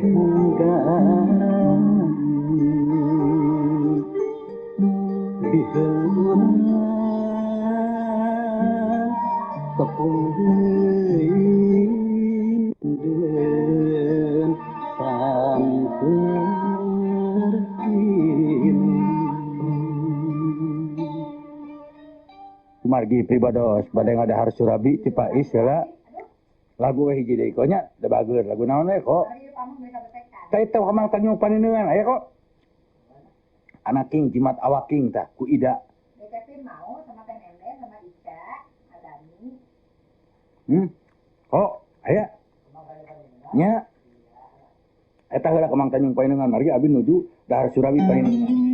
diheula tepung deui den samper Margi pribados bade ngadahar Surabi ti Pais heula lagu we hiji deui konya da bageur lagu naon we kok teh teh kamang Tanjung Panineuan aya kok anak king jimat awaking tah ku Ida Kevin mau sama Teh Nene sama Ica Adani kok aya nya eta heula kamang Tanjung Panineuan margi abi nuju dahar Surabi Panineuan.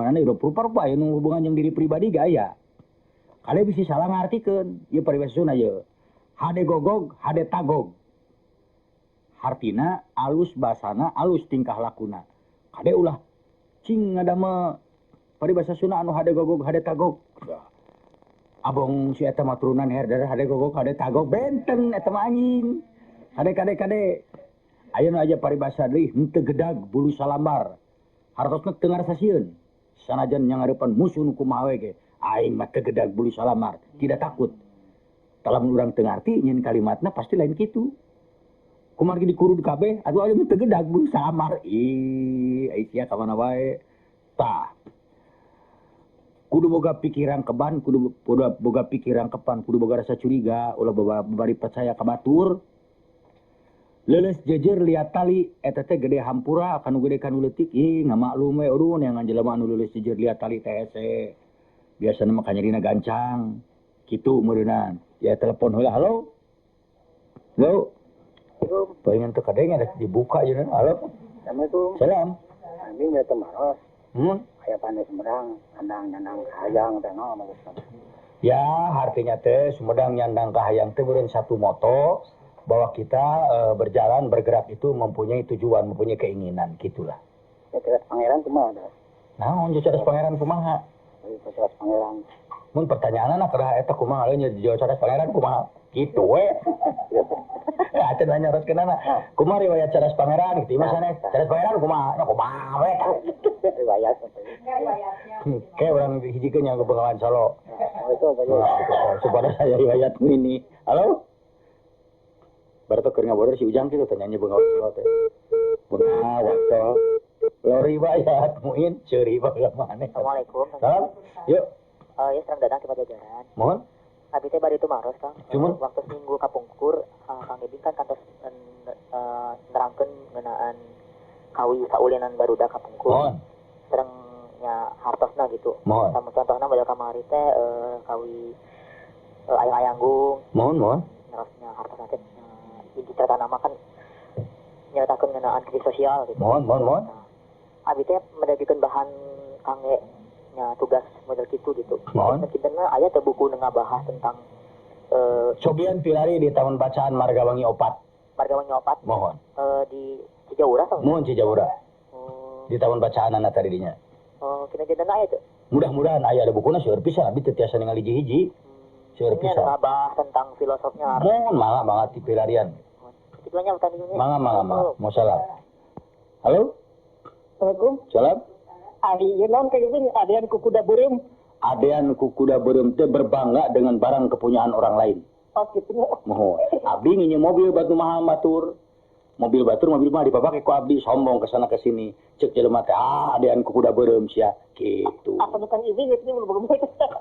hubunganna udah rupa-rupa aya nu hubungan jeung diri pribadi gaya. Kade bisa salah ngartikeun ieu paribasa Sunda ieu. Hade gogog, hade tagog. Hartina alus basana, alus tingkah lakuna. Kade ulah cing ngadama paribasa Sunda anu hade gogog, hade tagog. Abong si eta mah turunan herder hade gogog, hade tagog benten eta mah anjing. Kade. Ayeuna aja paribasa deui henteu gedag bulu salambar. Hartosna teu ngarasasieun. Sanajan nyangareupan musuh nu kumaha we ge. Aing mah teu gedag bulu salamar, tidak takut. Lamun urang teu ngarti nyeun kalimatna pasti lain kitu. Kumargi dikurud kabeh, atuh aya mah teu gedag bulu salamar. Ai sia ka mana wae. Tah. Kudu boga pikiran keban, kudu boga pikiran kepan, kudu boga rasa curiga, ulah bari percaya ka batur. Leuleus jejer liat tali eta teh gede hampura kanu gede kanu leutik ih ngamaklum we urun yang jelema anu leuleus jejer liat tali teh hese. Biasana mah kanyarina gancang. Kitu meureunan. Ya telepon heula, halo. Halo. Pengen teu kadenge ada dibuka yeuna. Halo. Assalamualaikum. Salam. Ini ya temaros. Aya panes Sumedang, andang hayang teh naon Ya, artinya teh Sumedang nyandang ka hayang teh beureun satu moto bahwa kita berjalan bergerak itu mempunyai tujuan, mempunyai keinginan gitulah. Ya cerdas pangeran kumaha? Naon cerdas pangeran kumaha? Cerdas pangeran. Mun pertanyaanna kada eta kumaha nya jawab cerdas pangeran kumaha? Kitu we. Ya cenah nanya roskeunana. Kumaha riwayat cerdas pangeran gitu mah sanes. Cerdas pangeran kumaha? Nya kumaha we tah. Riwayat. Kayak orang hijikeun yang Bengawan Solo. Itu supaya saya riwayat ini. Halo? Berarti keur ngaboror si Ujang kitu teh nyanyi Bengawan Solo teh. Bengawan Solo. Lo riwayat muin ceuri baheula maneh. Assalamualaikum. Salam. Yuk. Ya serang datang ke Pajajaran. Mohon. Abi teh bari itu maros Kang. Cuman waktu seminggu kapungkur Kang Ibing kan kantos nerangkeun ngeunaan kawi saulinan barudak kapungkur. Mohon. Serengnya hartosna gitu. Mohon. Sama contohna bada kamari teh kawi ayang-ayanggung. Mohon. Nerosnya hartosna teh inti cerita nama kan nyatakeun ngeunaan krisis sosial gitu. Mohon. Abi teh mendagikeun bahan kangge nya tugas model gitu. Mohon. Kideuna aya teh buku nu ngabahas tentang cobian pilari di taman bacaan Margawangi Opat. Margawangi Opat. Mohon. Di Cijaura sama. Mohon Cijaura. Di taman bacaan anak tadi dinya. Kina kideuna aya teh. Mudah-mudahan aya ada bukuna seueur pisan abi teu tiasa ningali hiji-hiji. Seueur pisan. Ngabahas tentang filosofnya. Mohon mangga banget di pilarian. Itu nya tadinya. Mangga. Mau salam. Halo? Assalamualaikum. Salam. Ari non kayak gini, adean ku kuda beureum. Adean ku kuda beureum teh berbangga dengan barang kepunyaan orang lain. Oh gitu. Mohon. Abdi nginye mobil batu mahal batur. Mobil mah dipapake ku abdi sombong kesana kesini. Cek jelema teh adean ku kuda beureum sia gitu. Apa bukan ini gitu belum.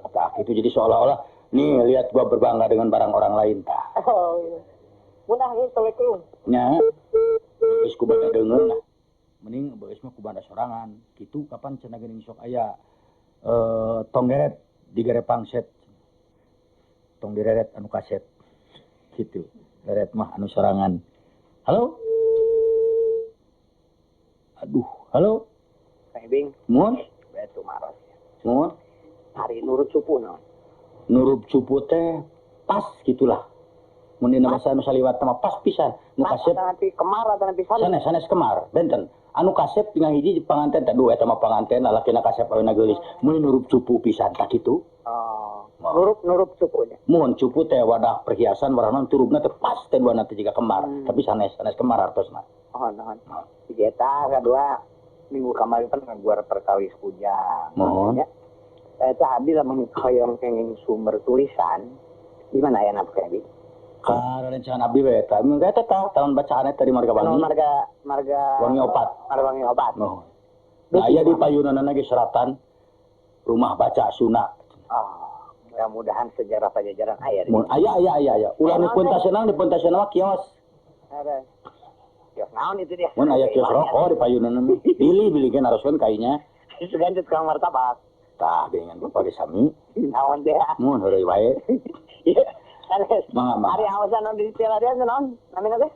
Tah itu jadi seolah-olah nih lihat gua berbangga dengan barang orang lain tah. Oh. Munah ge Assalamualaikum. Nya. Geus ku bada deungeun lah. Mending beus mah ku banda sorangan. Kitu kapan cenah geuning sok aya tong deret digerepang set. Tong direret anu kaset. Kitu. Deret mah anu sorangan. Halo? Aduh, halo? Kang Ibing. Mun? Betu maros. Mun? Hari nurut cupu naon? Nurut cupu teh pas gitulah. Mun dina basa anu saliwat mah pas pisan. Nu kaset nanti kemar atau nanti sanes kemar. Benten. Anu kasep tinggal hiji panganten teh eta mah panganten lalakina kasep aweuna geulis. Mun nurup cupu pisan tak kitu. Oh. Nurup cupu nya. Mun cupu teh wadah perhiasan warna turupna teh pas teh duana teh jiga kemar. Tapi sanes kemar artosna. Mohon. Di eta kadua minggu kemarin kan ngaguar perkawis kujang. Mohon. Eta abdi lamun hoyong kenging sumber tulisan. Di mana aya napa Kang Ibing? Karena rencana abdi we eta. Mun eta tah tahun bacaan eta di Margawangi. Marga Wangi Opat. Margawangi Opat. Mohon. Nah, aya di payunanna ge seratan rumah baca Sunda. Mudah-mudahan sejarah Pajajaran aya. Aya. Ulah nu puntaseunang di puntaseunna mah kios. Ada. Kios naon itu dia? Mun aya kios rokok di payunanna mah. Bili kan haruskeun kainya. Seganjut Kang Martabak. Tah dengan bapake sami. Naon teh? Mun heureuy wae. Mangga. Hari awasan di Pilarian naon? Namina teh?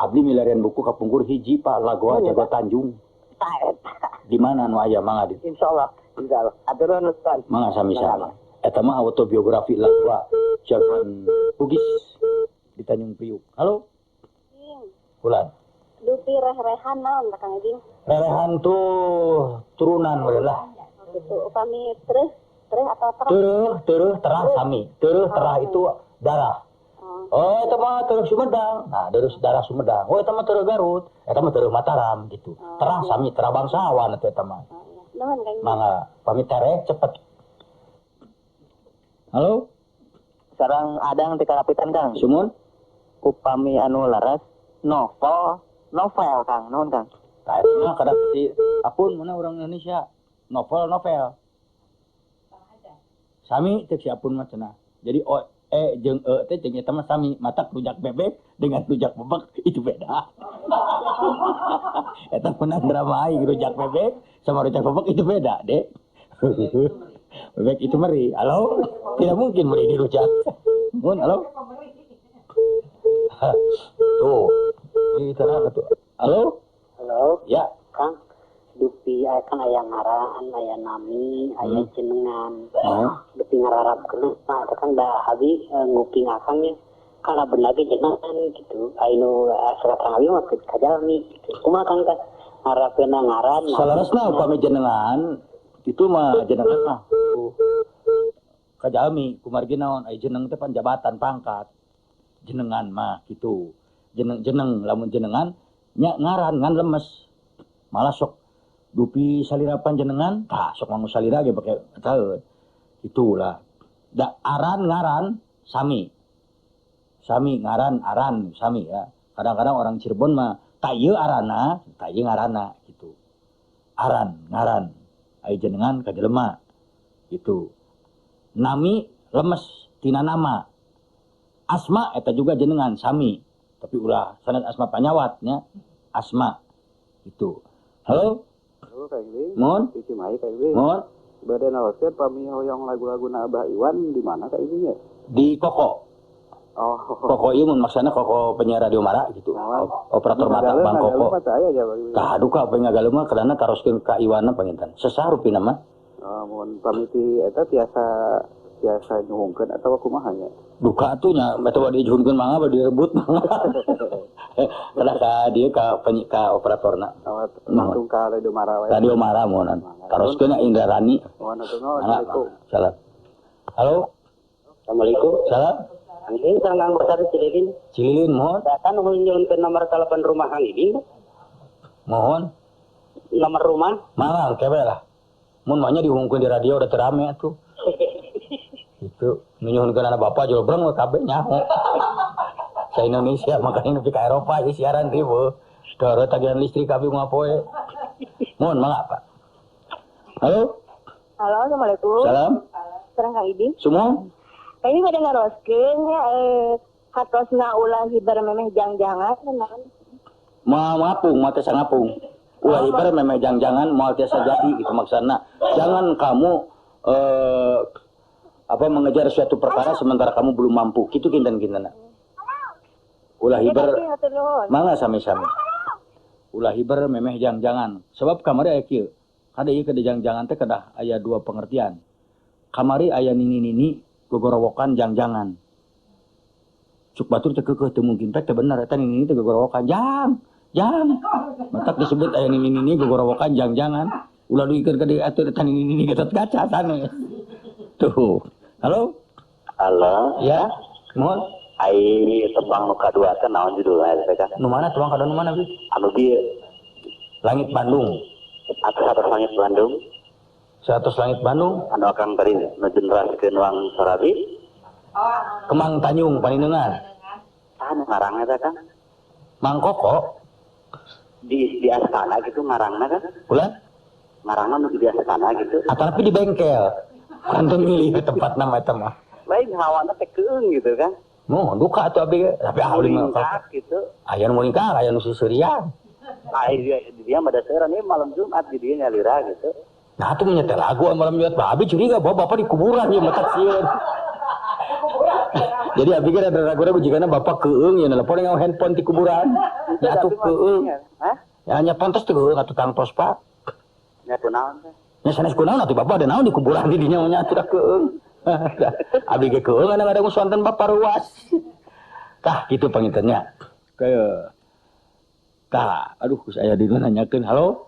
Abdi milarian buku kapungkur hiji Pak Lagoa Jago Tanjung. Tah eta. Di mana nu aya mangga di? Insyaallah. Aturan Ustaz. Mangga sami-sami. Eta mah autobiografi lagu jagoan Bugis di Tanjung Priuk. Halo? Ulan. Dupi reh-rehan naon da Kang Eding? Rerehan tuh turunan we lah. Gitu upami terus atau Terus terah sami. Terus terah itu darah. Oh, eta mah terus Sumedang. Nah, terus darah Sumedang. Oh, eta mah terus Garut. Eta mah terus Mataram gitu. Terah sami, terah bangsawan eta mah. Nuhun Kang. Mangga pamit tarek cepet. Halo? Sareng adang ti karapitan Kang. Sumun? Upami anu laras novel Kang, nuhun Kang. Tah eta mah kada si apun mana orang Indonesia. Novel. Sami teh si apun mah cenah. Jadi jeung teh jeung eta mah sami, matak rujak bebek dengan rujak bebek itu beda. Eta pernah drama aing rujak bebek sama rujak bebek itu beda, Dek. Bebek itu meri. Halo? Tidak mungkin meri di rujak. Mun, halo? Tuh. Ini terang tuh. Halo? Halo, Ya. Kang. Dupi kan aya ngaran, aya nami, aya jenengan. Dupi ngararap keun, nah eta kan da abi nguping akangnya. Kana bener ge jenengan gitu. Ainu surat abi mah kajalmi gitu. Kumaha Kang teh ngarapkeun ngaran. Salarasna upami jenengan itu mah jenengan mah kajalmi kumargi naon aya jeneng teh pan jabatan pangkat. Jenengan mah gitu. Jeneng lamun jenengan nya ngaran ngan lemes. Malah sok dupi salirapan jenengan, tah sok manggu salira ge bake taeun. Itulah. Da aran ngaran sami. Sami ngaran aran sami ya. Kadang-kadang orang Cirebon mah ta ieu arana, ta ieu ngaranna gitu. Aran ngaran ai jenengan ka jelema gitu. Nami lemes tina nama. Asma eta juga jenengan sami. Tapi ulah sanad asma panyawatnya asma itu. Halo? Halo Kang Iwing. Mun? Cici Mai Kang Iwing. Mun? Bade naoskeun pami hoyong lagu-laguna Abah Iwan di mana Kang Iwing ya? Di Koko. Oh. Koko ieu mun maksana Koko penyiar radio Mara gitu. Operator mata Bang Koko. Tah aduh ka pengen ngagaleum mah kadana taroskeun ka Iwana panginten. Sesarupina mah. Mun pamiti eta tiasa nyuhungkeun atawa kumaha nya? Duka atuh nya eta bade dijuhunkeun mangga bade direbut. Kada ka dieu ka operatorna. Langsung ka Radio Mara wae. Radio Mara mohonan. Taroskeun Indra Rani. Mohon atuh. Salam. Halo. Assalamualaikum. Salam. Anjing Kang Besar Cililin. Cililin mohon. Kan nyuhunkeun nomor telepon rumah Kang Iwing. Mohon. Nomor rumah? Malang kebe lah. Mun mah nya dihungkeun di radio udah terame atuh. Itu nyuhunkeun anak bapak jual breng kabeh nyaho. Sa Indonesia makanya nepi ka Eropa ieu siaran riweuh. Doro tagihan listrik kabeh moal poe. Mohon mangga Pak. Halo. Halo, Assalamualaikum. Salam. Sareng Kang Iding. Semua? Ini pada ngaroskeun ya hatosna ulah hibar memeh jang-jangan naon. Ngapung, mah teh ngapung. Ulah hibar memeh jang-jangan moal tiasa jadi gitu maksudna. Jangan kamu mengejar suatu perkara sementara kamu belum mampu. Kitu kinten-kintenna. Ulah hibar. Mangga sami-sami. Ulah hibar memeh jang-jangan. Sebab kamari aya kieu. Kada ieu kada jang-jangan teh kedah aya dua pengertian. Kamari aya nini-nini gogorowokan jang-jangan. Cuk batur teh keukeuh teu mungkin teh bener eta nini teh gogorowokan jang. Matak disebut aya nini gogorowokan jang-jangan. Ulah duikeun ka dieu atuh eta nini gatot kaca sanes. Tuh. Halo? Halo. Ya. Mohon. Ai tembang nu kadua teh naon judulna teh Kang? Nu mana tembang kadua nu mana Bi? Anu dieu Langit Bandung. Atas Langit Bandung. 100 Langit Bandung. Anu akan tadi ngejeneraskeun Wang Sorabi. Kemang Tanyung Panindeungan. Anu ngarangna teh Kang? Mang Koko. Di astana gitu ngarangna kan? Ulah? Ngarangna nu di astana gitu. Tapi di bengkel. Kantor milih tempat nama eta mah. Lain hawana teh keung gitu kan? Mohon duka atuh abi tapi ahli mah gitu. Aya nu ningkah, aya nu sisirian. Dia pada seureun ieu malam Jumat di dieu nyalira gitu. Nah atuh menyetel lagu malam Jumat, abi curiga bahwa bapak di kuburan ieu matak sieun. Jadi abi kira ada ragu-ragu jikana bapak keung ya nelpon dengan handphone di kuburan. Ya atuh keung. Hah? Ya hanya pantas teu atuh tang pos Pak. nya kunaon teh. Nya sanes kunaon atuh Bapak ada naon di kuburan di dinya nya atuh da keung. Abdi ge keung ada ngusuanten Bapak ruas. Tah kitu pangintennya. Kayak tah aduh geus aya di nanyakeun. Halo.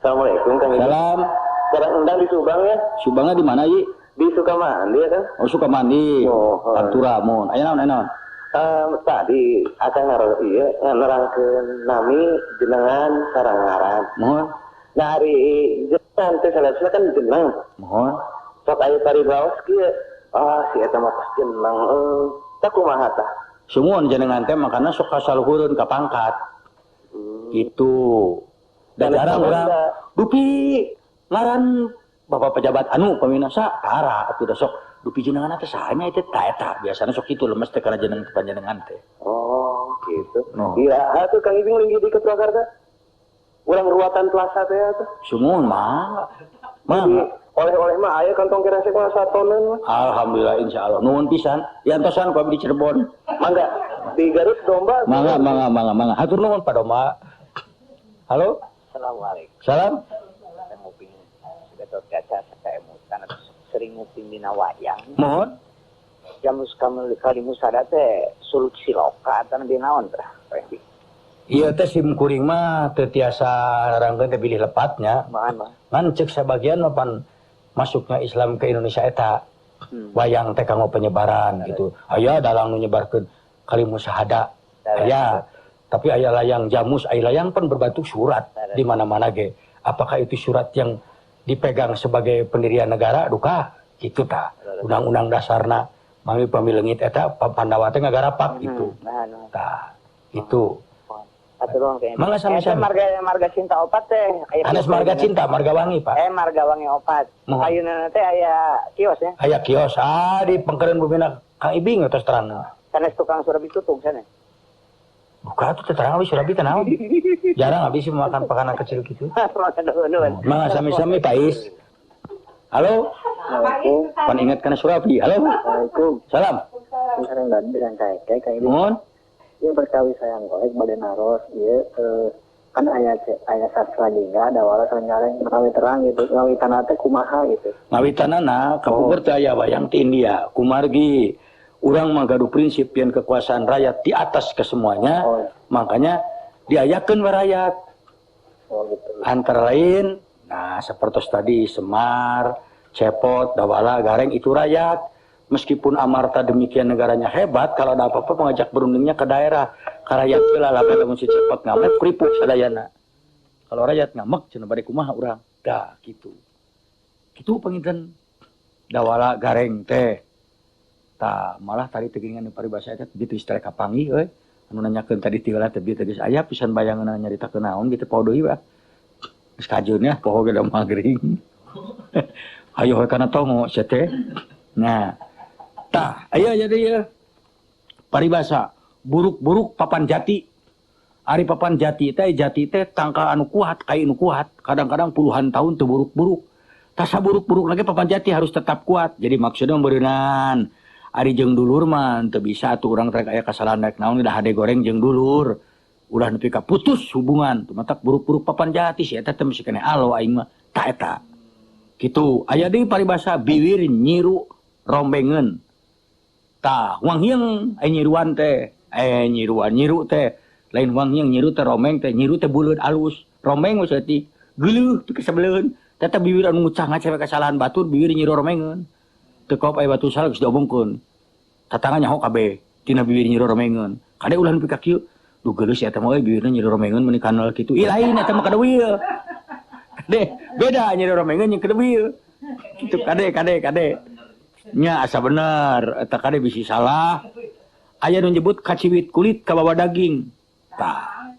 Assalamualaikum Kang. Salam. Sekarang undang di Subang ya? Subangna di mana Yi? Di Sukamandi ya kan? Oh Sukamandi. Oh. Aturamun. Aya naon? Tadi akan nerangkeun nami jenengan sarangaran. Mohon. Nah hari jenengan teh salahna kan jeneng. Mohon. Sok aya paribaos kieu. Si eta mah pas jeneng. Tah kumaha tah? Sumuon jenengan teh makana sok kasaluhureun ka pangkat. Itu. Da jarang urang dupi ngaran Bapak pejabat anu paminasa tara atuh da sok dupi jenengan teh saha nya teh ta eta biasana sok kitu lemes teh kana jeneng panjenengan teh. Oh, gitu. No. Iya, atuh Kang Ibing linggi di Purwakarta. Urang ruatan plaza teh atuh. Sumuon mah. Oleh-oleh mah aya kantong keresek mah satoneun mah. Alhamdulillah insyaallah. Nuhun pisan. Yantosan ku abdi di Cirebon. Mangga di Garut domba. Mangga. Hatur nuhun Pak Doma. Halo? Assalamualaikum. Salam. Saya nguping sudah tercaca saya emutan sering nguping dina wayang. Mohon. Jamus kali musada teh suluk siloka atan di naon teh. Iya teh sim kuring mah teu tiasa rangkeun teh pilih lepatnya. Ngan ceuk sabagian mah pan masuknya Islam ke Indonesia eta. Wayang teh kanggo penyebaran gitu. Aya dalang nu nyebarkeun kalimat syahada. Aya. Tapi aya layang jamus, aya layang pun berbentuk surat di mana-mana ge. Apakah itu surat yang dipegang sebagai pendirian negara? Duka, itu ta. Undang-undang dasarna mami pamileungit eta Pandawa teh ngagarapak gitu. Tah, itu. Mangga sami-sami. Marga cinta opat teh. Anes marga cinta, marga wangi, Pak. Marga wangi opat. Ayeuna teh aya kios ya. Aya kios di pengkeren bumina Kang Ibing tos terangna. Sanes tukang surabi tutung sana. Buka tuh terang abis surabi teh naon. Jarang abis makan pakanan kecil gitu. Mangga sami-sami Pak Is. Halo. Assalamualaikum. Pan ingat kana surabi. Halo. Assalamualaikum. Salam. Sareng dan dengan kayak ini. Mohon. Ieu berkawi sayang golek bade naros ieu kan aya sastra juga ada wala sareng ngawi terang gitu. Ngawitanna teh kumaha gitu. Ngawitanana kapuger teh aya wayang ti India. Kumargi urang mah gaduh prinsip yen kekuasaan rakyat di atas ke semuanya. Makanya diayakeun we rakyat. Gitu. Antara lain nah seperti tadi Semar, Cepot, Dawala, Gareng itu rakyat. Meskipun amarta demikian negaranya hebat, kalau ada apa-apa mengajak berundingnya ke daerah. Ka rakyat heula lamun si Cepot ngamek pripuk sadayana. Kalau rakyat ngamek cenah bade kumaha urang. Dah gitu. Kitu panginten Dawala Gareng teh. Tah malah tadi tegingan paribasa eta begitu istilah kapangi euy. Anu nanyakeun tadi tieulah teh bieu teh geus aya pisan bayangan nyaritakeun naon gitu poho deui bae. Geus kajeun ya poho ge da magring. Ayo we kana tongo sia teh. Nah, tah aya jadi ya paribasa buruk-buruk papan jati. Ari papan jati teh tangka anu kuat, kai anu kuat. Kadang-kadang puluhan tahun teu buruk-buruk. Tah saburuk-buruk lagi papan jati harus tetap kuat. Jadi maksudnya beureunan ari jeung dulur mah teu bisa atuh urang rek aya kasalahan rek naon udah hade goreng jeung dulur. Udah nepi ka putus hubungan. Teu matak buruk-buruk papan jati si eta teh mesti keneh alo aing mah. Tah eta. Kitu aya deui paribasa biwir nyiru rombengeun. Tah wanghieung aya nyiruan teh. Nyiru teh. Lain wanghieung nyiru teh romeng teh. Nyiru teh buleud alus. Romeng geus eutik geuleuh teu kesebeleun. Teh biwir anu ngucah ngacewe kasalahan batur biwir nyiru romengeun. Teu kop aya batu salah geus diomongkeun. Tatangga nyaho kabeh tina biwir nyiru romengeun. Kade ulah nepi ka kieu. Duh geuleuh si eta mah biwirna nyiru romengeun meuni kanal kitu. Ih lain eta mah kadeuieu. Kade beda nyiru romengeun jeung kadeuieu. Kitu kade. Nya asa bener eta kade bisi salah. Aya nu nyebut kaciwit kulit ka bawah daging. Tah.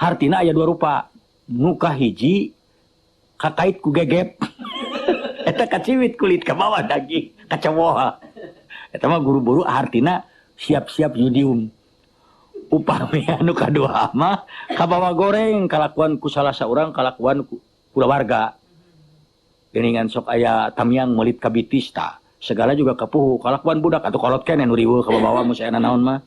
Hartina aya dua rupa. Nu kahiji kakait ku gegep. Eta kaciwit kulit ka bawah daging kacawoha. Eta mah guru-guru artina siap-siap yudium. Upami anu kadua mah ka bawah goreng kalakuan ku salah saurang kalakuan ku kulawarga. Geuningan sok aya tamiang meuli ka bitista. Segala juga kapuhu kalakuan budak atuh kolot keneh nu riweuh ka bawah mun saena naon mah.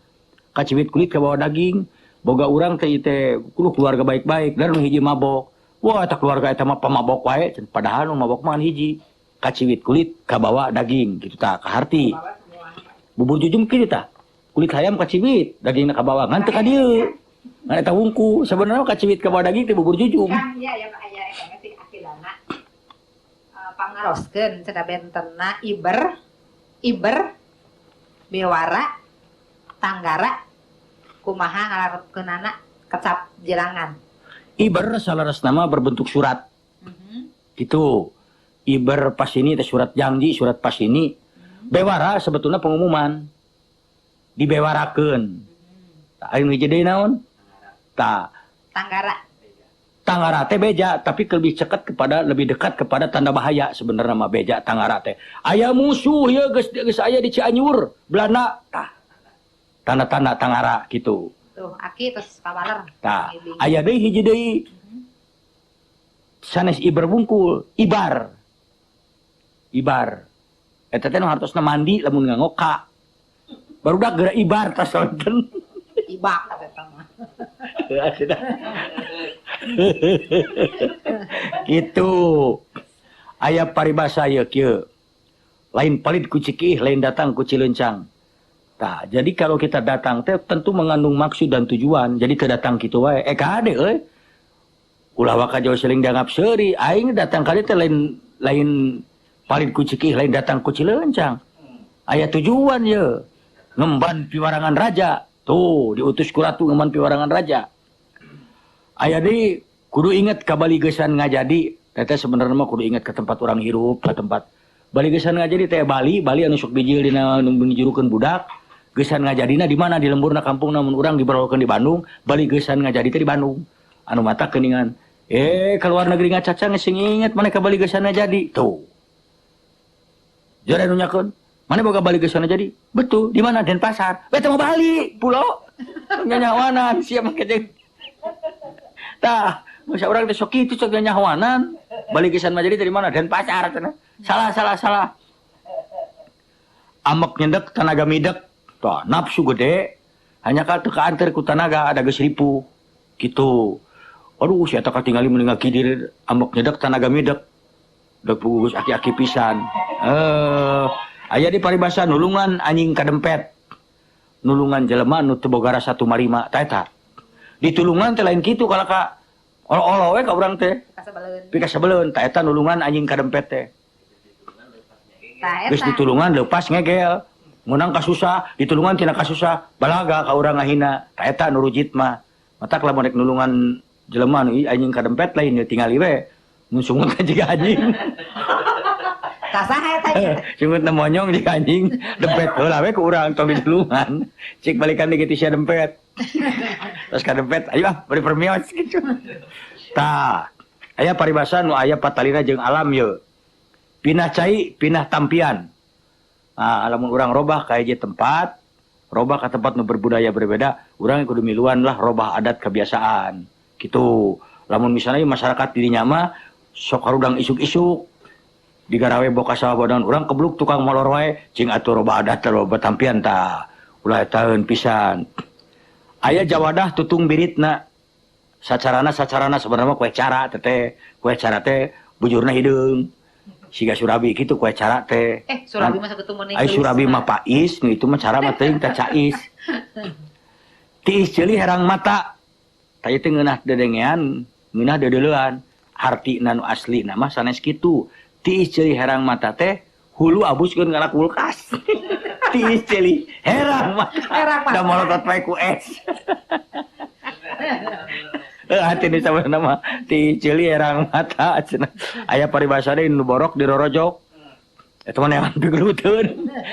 Kaciwit kulit ka bawah daging. Boga urang teh kudu keluarga baik-baik dan nu hiji mabok. Wah, eta keluarga eta mah pamabok wae, padahal nu mabok mah hiji. Kaciwit kulit, kabawa daging, gitu tak, kaharti. Bubur jujum kitu tah. Kulit hayam kaciwit, dagingna kabawa. Ngan teu ka dieu. Ngan eta wungku. Sebenarnya kaciwit kabawa daging teh bubur jujum. Kan ya aya eta teh akilana. Pangaroskeun cenah bentenna Iber, Bewara, Tanggara, kumaha ngalarepkeunana kecap jerangan. Iber salaras nama berbentuk surat. Gitu. Iber pas ini teh surat janji, surat pas ini. Bewara sebetulnya pengumuman. Dibewarakeun. Aing hiji deui naon? Tanggara teh beja, tapi lebih dekat kepada tanda bahaya sebenarnya mah beja Tanggara teh. Aya musuh ya geus aya di Cianjur, Belanda. Tah. Tanda-tanda Tanggara gitu. Tuh, aki terus kawaler. Tah, aya deui hiji deui. Sanes Iber bungkul, Ibar. Eta teh nu hartosna mandi lamun ngangoka. Barudak geura Ibar tas sonten. Ibak eta mah. Gitu. Aya paribasa ieu kieu. Lain palit ku Cikih, lain datang ku Cileuncang. Tah, jadi kalau kita datang teh tentu mengandung maksud dan tujuan. Jadi teu datang kitu wae. Kade euy. Ulah waka jauh seling dianggap seuri. Aing datang kali teh lain palit ku Cikih, lain datang ku Cileuncang. Aya tujuan ye. Ngemban piwarangan raja. Tuh, diutus ku ratu ngemban piwarangan raja. Aya deui kudu inget ka baligesan ngajadi. Teteh sebenarnya mah kudu inget ke tempat orang hirup, ke tempat baligesan ngajadi teh Bali anu sok dijieul dina nu dijurukeun budak. Gesan ngajadina di mana? Di lemburna kampung namun urang diberlakukan di Bandung. Baligesan ngajadi teh di Bandung. Anu mata keuningan. Keluar negeri ngacaca geus inget mana ka baligesan ngajadi. Tuh. Jare nu nyakeun, mana boga baligesan ngajadi? Betul, di mana? Denpasar. Beta mau Bali, pulau. Nyanyawanan sia make jeung. Tah, masa urang teh sok kitu sok nyanyawanan. Baligesan ngajadi teh di mana? Denpasar cenah. Salah. Amek nyendek, tanaga midek. Tuh, nafsu gede. Hanya ka teu kaanter ku tanaga ada geus ripuh. Gitu. Aduh, si eta katingali meninggal kidir amek nyedek tanaga midek. Dek pugus aki-aki pisan. Aya di paribasa nulungan anjing kadempet. Nulungan jelema nu teu boga rasa tumarima tah eta. Ditulungan teh lain kitu kalau ka olo-olo we ka urang teh. Pika sabeleun tah eta nulungan anjing kadempet teh. Geus ditulungan leupas ngegel. Munang kasusah, ditulungan tina kasusah, balaga ka urang ngahina. Tah eta nu rujit mah. Matak lamun rek nulungan jelema nu anjing kadempet lain ya tingali we. Mun sungut jiga anjing. Kasaha eta nya? Sungut na monyong jiga anjing dempet heula we ku urang tong ditulungan. Cik balikan deui sia dempet. Terus ka dempet, ayo bari permios gitu. Tah, aya paribasa nu aya patalina jeung alam ye. Pinah cai, pinah tampian. Nah, lamun urang robah ka hiji tempat, robah ka tempat nu berbudaya berbeda, urang kudu miluan lah robah adat kebiasaan. Gitu. Lamun misalnya masyarakat dirinya mah sok harudang isuk-isuk digarawe boka sawabodan urang kebluk tukang molor wae cing atuh robah adat robah tampian tah. Ulah taeun pisan. Aya jawadah tutung biritna. Sacarana sebenarnya kue cara teh. Kue cara teh bujurna hideung. Siga Surabi kitu kue cara teh. Surabi mah sakitu meuning. Ai Surabi mah pais, nu itu mah cara mah teuing teh cais. Tiis ceuli herang mata. Tah teh ngeunah dedengean, ngeunah dedeleuan. Hartina nu asli nama sanes kitu. Tiis ceuli herang mata teh hulu abuskeun kana kulkas. Tiis ceuli herang mata. Da molotot wae ku es. Hati ni sama nama tiis ceuli herang mata cenah. Aya paribasa deui nu borok dirorojok. Eta mah neangan pigeuteun.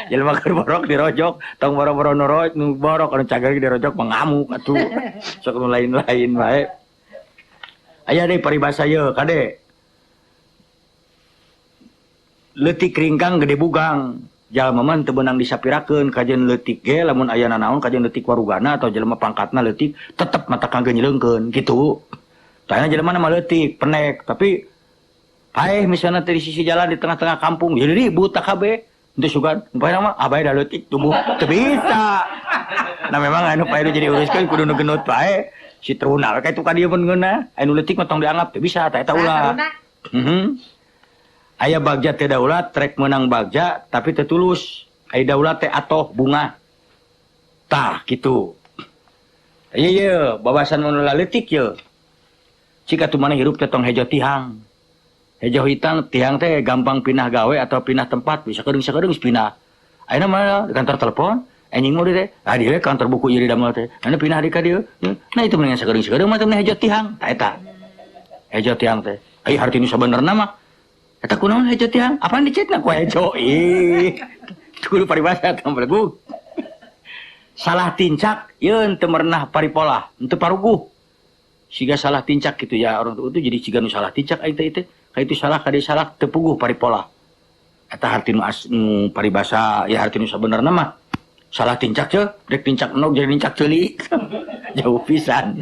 Jelema keur borok dirojok, tong boro-boro nu borok anu cager dirojok mengamuk atuh. Sok nu lain-lain wae. Aya deui paribasa ieu kade. Leutik ringkang gede bugang. Jalma mah teu beunang disapirakeun kajeun leutik ge lamun aya nanaon kajeun leutik warugana atau jelema pangkatna leutik tetep mata kangge nyeleungkeun kitu. Tanya jelema mah leutik pendek tapi misalnya dari sisi jalan di tengah-tengah kampung jadi ribut tak kabeh. Henteu sugan umpama mah abah da leutik tubuh teu bisa. Nah memang anu paedu jadi uruskeun kudu nu genut wae. Si terunal kayak itu kan dia pun ngena. Anu leutik mah tong dianggap teu bisa eta ulah. Aya bagja teh daulat trek menang bagja tapi teu tulus. Aya daulat teh atoh bunga. Tah kitu. Iya, babasan mun leutik ye. Cika tu mana hirup teh tong hejo tihang. Hejo hitang tihang teh gampang pindah gawe atau pindah tempat bisa kedeung pindah. Ayeuna mah di kantor telepon, anjing mau teh. Ah dia kantor buku ieu di damel teh. Anu pindah di ka dieu. Nah itu mendingan sakedeung mah teh hejo tihang. Tah eta. Hejo tihang teh. Ai harti nu sabenerna mah. Eta kunaon hejo tihang? Apaan dicetna ku hejo? Kudu paribasa tah belegu. Salah tincak, yeun teu merenah paripolah, teu paruguh. Siga salah tincak gitu ya orang itu jadi siga nu salah tincak aing teh ka itu salah ka salah teu puguh paripolah. Eta harti nu paribasa ya harti nu sabenerna mah salah tincak ce rek tincak enog jadi tincak ceuli. Jauh pisan.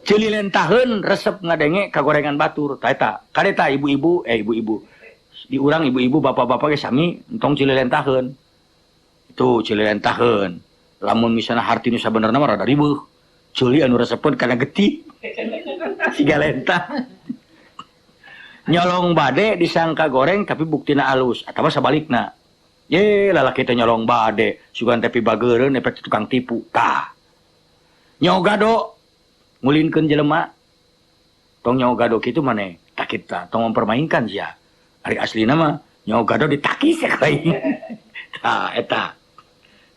Ceuli lentaheun resep ngadenge kagorengan batur. Tah eta kadeta ibu-ibu di urang ibu-ibu bapak-bapak ge sami entong ceuli lentaheun. Itu ceuli lentaheun. Lamun misalna harti nu sabenerna mah rada riweuh. Ceuli anu resepkeun kana getih. Siga lentah. Nyolong bade disangka goreng tapi buktina alus atawa sabalikna. Ye lalaki teh nyolong bade sugan teh pibageureun efek tukang tipu. Tah. Nyogado ngulinkeun jelema. Tong nyogado kitu maneh tak kita tong mempermainkan sia. Ari aslina mah nyogado ditakis ya kain. Tah eta.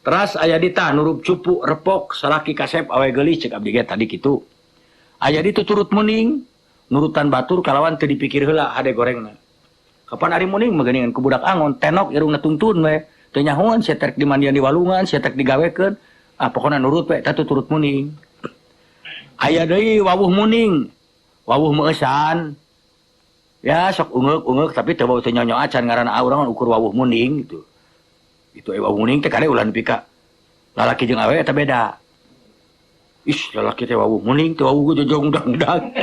Teras aya dita nurup cupu repok salaki kasep awe geulis ceuk abdi ge tadi kitu. Aya ditu turut muning nurutan batur kalawan teu dipikir heula hade gorengna. Kapan ari muning mah geuningan ku budak angon tenok irungna tuntun we. Teu nyahoan sia trek dimandian di walungan, sia trek digawekeun. Ah pokona nurut we eta turut muning. Aya deui wawuh muning. Wawuh meusan. Ya sok ungeuk tapi teu bau teu nyonyo acan ngaranna urang ukur wawuh muning gitu. Itu wawuh muning teh kade ulah pika. Lalaki jeung awe eta beda. Ish, lalaki teh wawuh muning teh wawuh jojong dang-dang.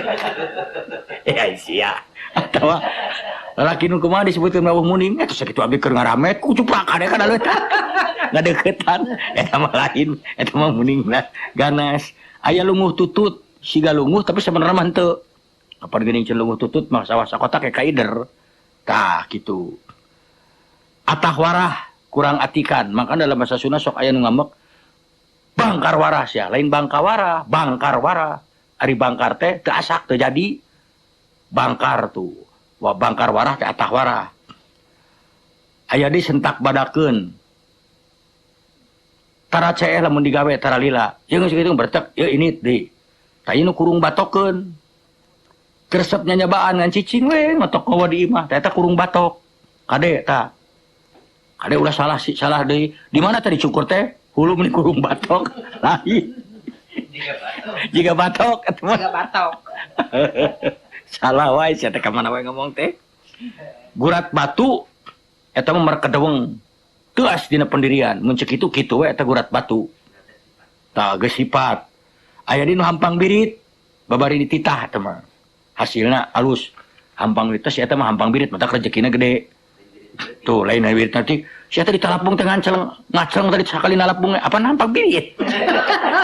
Ya sia. Atawa lalaki nu kumaha disebutkeun wawuh muning eta sakitu abdi keur ngaramet ku cuplak kade kana leuh. Ngadeukeutan eta mah lain, eta mah muningna ganas. Aya lunguh tutut, siga lunguh tapi sebenarnya mah henteu. Kapan geuning ceun lunguh tutut mah sawah sakota ke kaider. Tah kitu. Atah warah kurang atikan, maka dalam bahasa Sunda sok aya nu ngambek bangkar waras ya, lain bangkawara, bangkar wara. Ari bangkar teh teu asak teu jadi. Bangkar tuh. Wah bangkar warah teh atah warah. Aya di sentak badakeun. Tara ceeh lamun digawe tara lila. Jeung geus kitu bertek, ye ini deui. Tah ieu nu kurung batokeun. Keresep nyanyabaan ngan cicing we ngotok kawa di imah, tah eta kurung batok. Kade tah. Kade ulah salah deui. Di mana tadi cukur teh? Hulu meni kurung batok. Lain. Jika batok eta mah. Jika batok. Salah wae sia teh ka mana wae ngomong teh. Gurat batu eta mah merkedeweng. Teu as dina pendirian. Mun ceuk kitu we eta gurat batu. Tah geus sifat. Aya di nu hampang birit. Babari dititah eta mah. Hasilna alus. Hampang birit teh eta mah hampang birit mata rezekina gede. Tuh lain birit nanti sia teh ditalapung teh ngaceng tadi sakali nalapung apa nampak birit.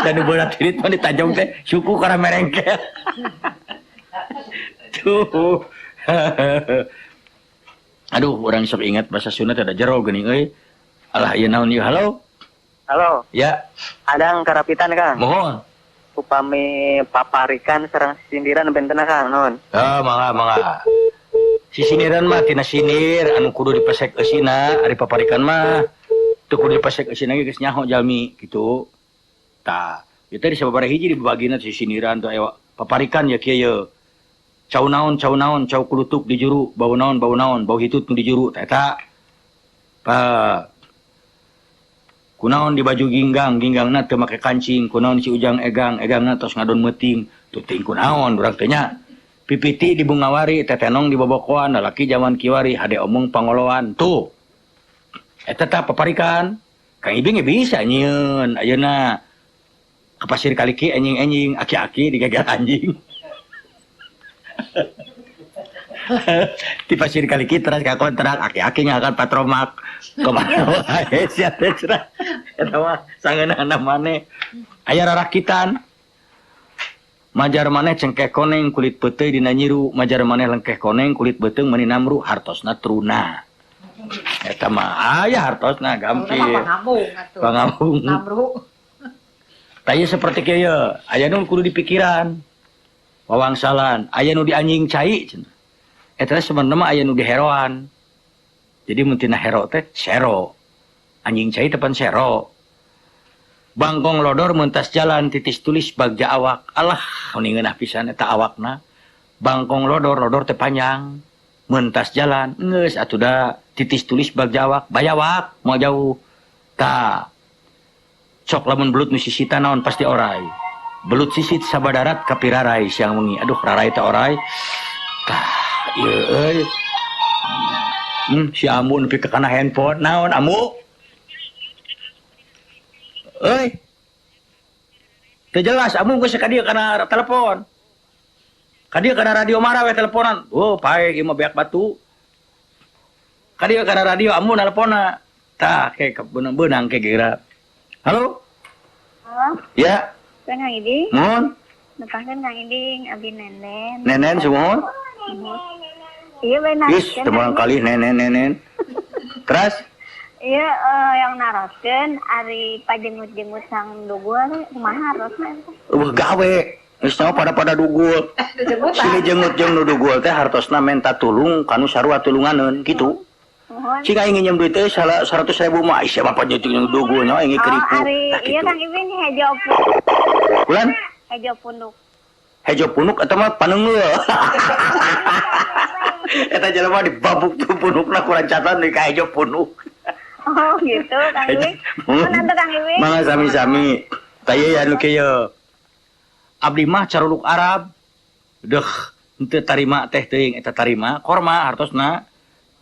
Dan beunat birit mah ditajong teh suku kana merengkel. Tuh. Aduh, orang sok ingat bahasa Sunda teh da jero geuning euy. Alah ieu naon ieu? Halo. Halo. Ya. Adang karapitan Kang. Mohon. Upami paparikan sareng sindiran bentena Kang naon? Ah, mangga. Sisiniran mah tina sinir anu kudu dipesek eusina, ari paparikan mah teu kudu dipesek eusina ge geus nyaho jalmi kitu. Tah, ieu teh disababaraha hiji dibagina sisiniran teh aya paparikan ya kieu ye. Cau naon, cau kulutuk di juru, bau naon, bau hitut nu di juru, tah eta. Kunaon di baju ginggangna teu make kancing, kunaon si ujang egangna tos ngadon meuting, tuh ting kunaon urang teh nya. Pipiti di bungawari, tetenong di bobokoan, lalaki jaman kiwari, hade omong pangoloan. Tuh. Eta tah paparikan. Kang Ibing bisa nyieun. Ayeuna ke pasir kaliki enjing-enjing, aki-aki digagal anjing. Di pasir kaliki teras ka kontrak, aki-aki ngakan patromak. Kemana wae sia teh cenah. Eta mah sangeunana maneh. Aya rarakitan. majar maneh cengkeh koneng kulit peteuy dina nyiru, majar maneh lengkeh koneng kulit beuteung meuni namru hartosna truna. Eta mah aya hartosna gampil. Pangambung. Namru. Taya seperti kieu, aya nu kudu dipikiran. Wawangsalan, aya nu dianjing cai cenah. Eta sebenarnya mah aya nu diheroan. Jadi mun tina hero teh sero. Anjing cai tepan sero. Bangkong lodor mentas jalan titis tulis bagja awak. Alah, ini ngeunah pisan eta awakna. Bangkong lodor teh panjang. Mentas jalan, geus atuh da titis tulis bagja awak. Bayawak, mau jauh. Ta. Cok lamun belut nu sisita naon pasti orai. Belut sisit sabadarat kapirarai siang wengi. Aduh, rarai teh orai. Tah, ieu euy. Si Amu nepi ka kana handphone. Naon Amu? Euy. Teu jelas Amu geus ka dieu kana telepon. Ka dieu kana radio mara we teleponan. Oh, pae ieu mah beak batu. Ka dieu kana radio Amu nelponna. Tah ke beunang ke geura. Halo? Halo? Ya. Kang Iding. Nuhun. Nepaskeun Kang Iding abi Nenen. Nenen sumuhun. Iya benar. Is, temuan kali nenen. Terus? Iya yang naroskeun ari pajengut-jengut sang dugul kumaha hartosna eta? Gawe. Geus nyaho pada dugul. Sini jengut-jeung nu dugul teh hartosna menta tulung kanu sarua tulunganeun kitu. Cing aing nginjem duit teh 100.000 mah sia bapak jeung dugul nya aing keripu. Oh, ari ieu Kang Ibing hejo Bulan? Hejo punduk. Hejo punuk eta mah paneungeul. Eta jelema dibabuk tuh punukna ku rancatan di ka hejo punuk. Oh gitu Kang Ibing. Mana tuh Kang Ibing? Mangga sami-sami. Taya anu kieu. Abdi mah caruluk Arab. Deuh, henteu tarima teh teuing eta tarima korma hartosna.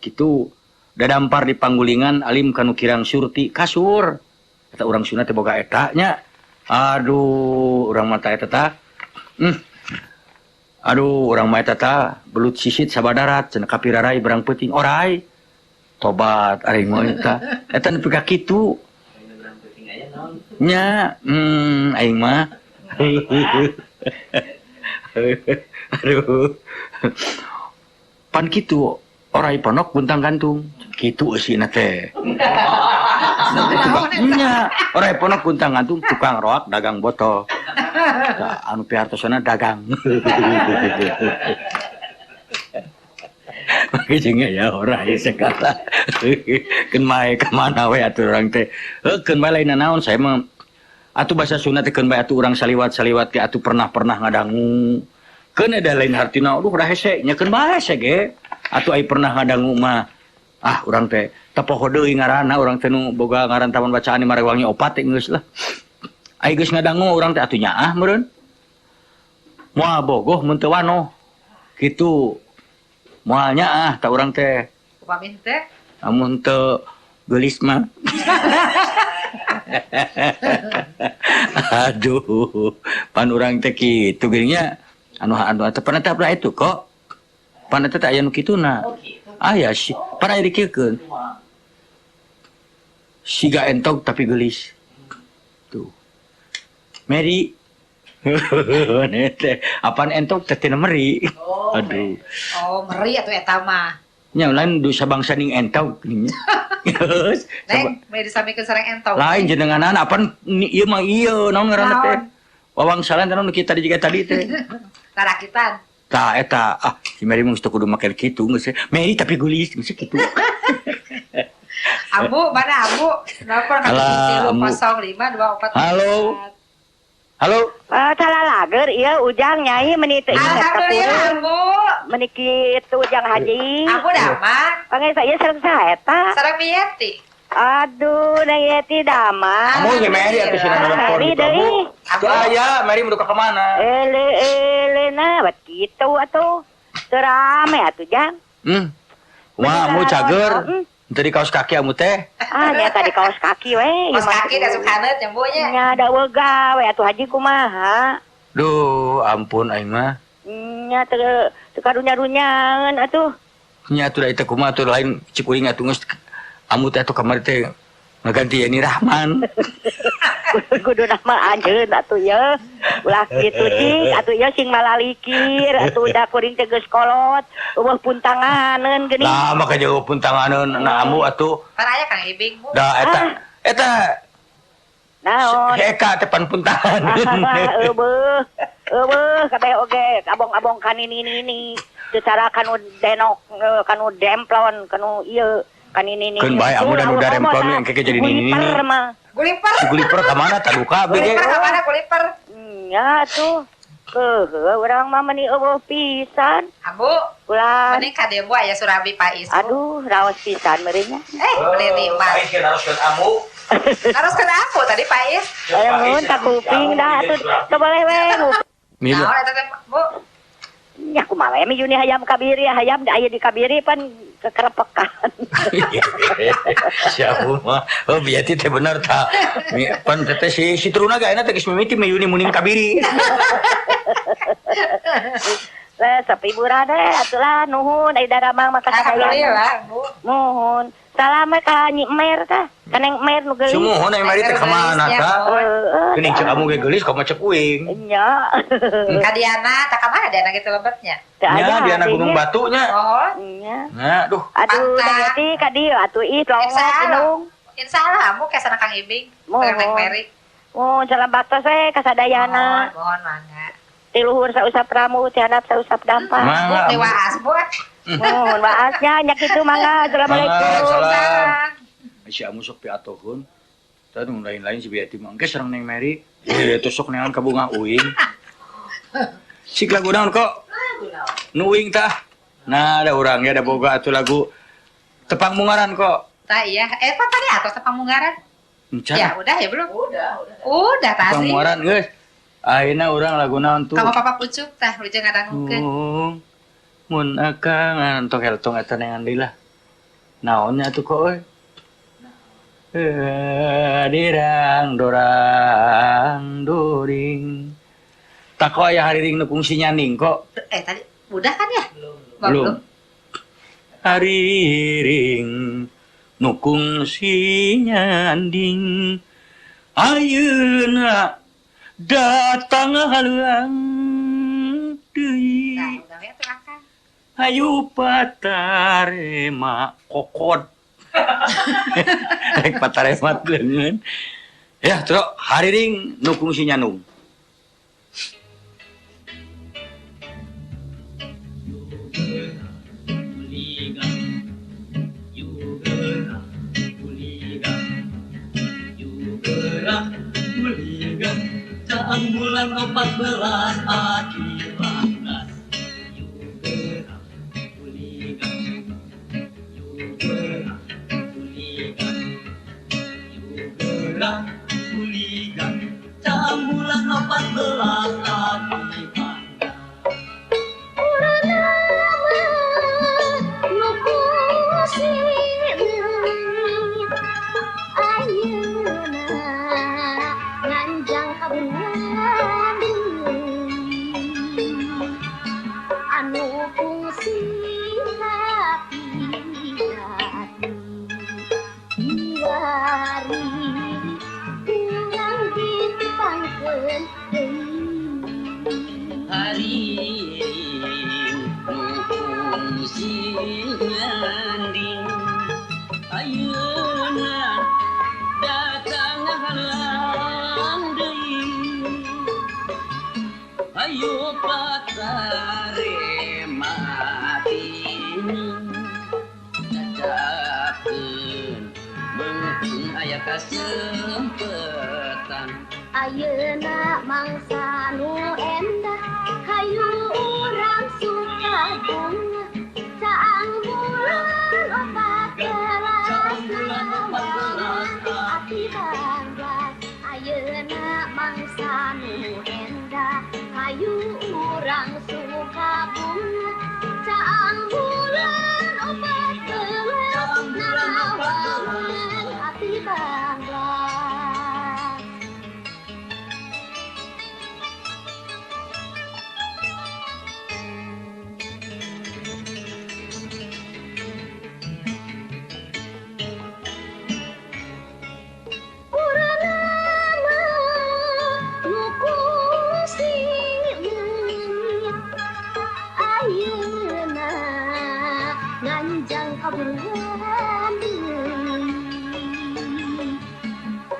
Kitu dadampar di panggulingan alim kanu kirang surti kasur. Eta urang Sunda teh boga eta nya. Aduh, urang mah eta tah. Aduh, orang mah eta tah belut sisit sabadarat cenah kapirarai berang peuting orai. Tobat ari mah eta. Eta nepi ka kitu. Nya, aing mah. Aduh. Pan kitu orai ponok buntang gantung. Kitu eusina teh. Nya, orai ponok buntang gantung tukang roak dagang botol. Anu pihartosana dagang. Makanya ya orang segala. Keun mae ka mana we atuh urang teh. Keun mae lain naon saya mah atuh bahasa Sunda teh keun bae atuh urang saliwat-saliwat ge atuh pernah ngadangu. Keun ada lain hartina aduh udah hese nya keun bae hese ge. Atuh ai pernah ngadangu mah urang teh tepoho deui ngaranna urang teh nu boga ngaran taman bacaan di Marewangi opat teh geus lah. Ai geus ngadangu urang teh atuh nyaah meureun. Moal bogoh mun teu wanoh. Kitu. Moal nyaah ta urang teh. Upami teh? Amun teu geulis mah. Aduh, pan urang teh kitu geuning nya. Anu teh pernah teh itu kok. Pan teh aya nu kituna. Aya sih, pernah dikeukeun. Siga entog tapi geulis. Tuh. Meri. Apaan entog teh tina meri. Aduh. Oh, meri atuh eta mah. Nya lain dosa bangsa ning entog nya. Neng, meri disamikeun sareng entog. Lain jenenganan apaan ieu mah ieu naon ngaranna teh? Wawangsalan teh naon kita di tadi teh. Tarakitan. Tah eta si Meri mah kudu make kitu geus. Meri tapi gulis geus kitu. Abu, mana Abu? Nelpon ka 0524. Halo. Halo. Salah lager ieu Ujang Nyai meuni teu ingat Alhamdulillah, Abu. Meuni kitu Ujang Haji. Abu damang. Panggil saya sareng saeta. Sareng Mieti. Aduh, Neng Yeti damang. Kamu ge Meri atuh cenah telepon gitu. Abu aya, Meri mau ka mana? Elena bat kitu atuh. Teu rame atuh Jang. Wah, mu cager. Teu di kaos kaki amu teh. Nya tadi kaos kaki we. Kaos kaki da sukaneut nyambonya. Nya da wega we atuh Haji kumaha? Duh, ampun aing mah. Nya teu karunya-runyangeun atuh. Nya atuh da eta kumaha atuh lain cikuring atuh geus amu teh atuh kamari teh Ngaganti Eni Rahman. Kudu nama anjeun atuh ya. Ulah kitu cing, atuh ya sing malalikir, atuh udah kuring teh geus kolot, eueuh puntanganeun geuning. Nah, maka jauh puntanganeun na amu atuh. Paraya Kang Ibing. Da eta naon? Eka tepan puntanganeun. Eueuh kabeh oge abong-abong kanini secara kanu denok kanu demplon kanu ieu kanini Keun bae amu dan udah remplon yang keke jadi nini. Guliper. Guliper ka mana tadu kabeh ge. Guliper ka mana guliper? Ya tuh. Urang mah meuni eueuh pisan. Abu, ulah mending ka dieu aya Surabi Pais. Aduh, raos pisan meureunnya. Beli lima. Pais haruskeun amu. Haruskeun aku tadi Pais. Mun ka kuping dah atuh teu boleh we. Mila. Naon eta teh, Bu? Nya kumaha we Yuni hayam kabiri, hayam da aya di kabiri pan kekerepekan. Siapa mah? Oh biati teh bener ta. Pan teh si Truna ga enak teh geus mimiti me Yuni muning kabiri. Sepi burada atulah nuhun ai daramang maka alhamdulillah Bu. Nuhun. Salam ka Nyi Mer tah. Kaneng Mer nu geulis. Sumuhun ai Mer teh ka mana tah? Geuning cek kamu ge geulis ka cek uing. Nya. Ka Diana, tak ka mana Diana gitu lebetnya? Nya Diana Gunung Batu nya. Oh. Nya. Nah, duh. Aduh, dadi ka dieu atuh ih longos gunung. Insyaallah amu kesana Kang Ibing. Neng Meri. Oh, jalan baktos we ka sadayana. Mohon mangga. Ti luhur sausap pramu, ti handap sausap dampar. Bu, di waas, Bu. Mohon waasnya nya kitu mangga. Assalamualaikum. Salam. Si amu sok piatokeun. Tah nu lain-lain si Biati mah geus sareng Neng Meri. Teu sok neangan ka bunga uing. Sik lagu naon kok? Nu uing tah. Nah, ada urang ya ada boga atuh lagu Tepang Mungaran kok. Tah iya. Apa tadi atos Tepang Mungaran? Ya udah ya belum? Udah tadi. Tepang Mungaran geus. Ayeuna urang lagu naon tuh? Kamu papa pucuk tah lujeng ngadangukeun. Mun akang antok heltong eta neangan deui lah. Naonnya atuh kok euy? Dirang dorang doring. Tak kok aya hariring nu kungsi nyaning kok. Tadi udah kan ya? Belum. Hariring nu kungsi nyanding. Ayeuna datang haluang deui. Hayu patarema kokot. Rek pataremat leungeun. Ya, terus hariring nu kungsi nyanung. Caang bulan 14 akibatnas caang bulan 14 akibatnas ayo patare mati cacakeun beungeun aya kasempetan ayeuna mangsa nu endah hayu urang suka bunga caang bulan 14 ati bangga ayeuna mangsa nu endah hayu urang suka bunga caang bulan 14 nawawan ati bangga. purwan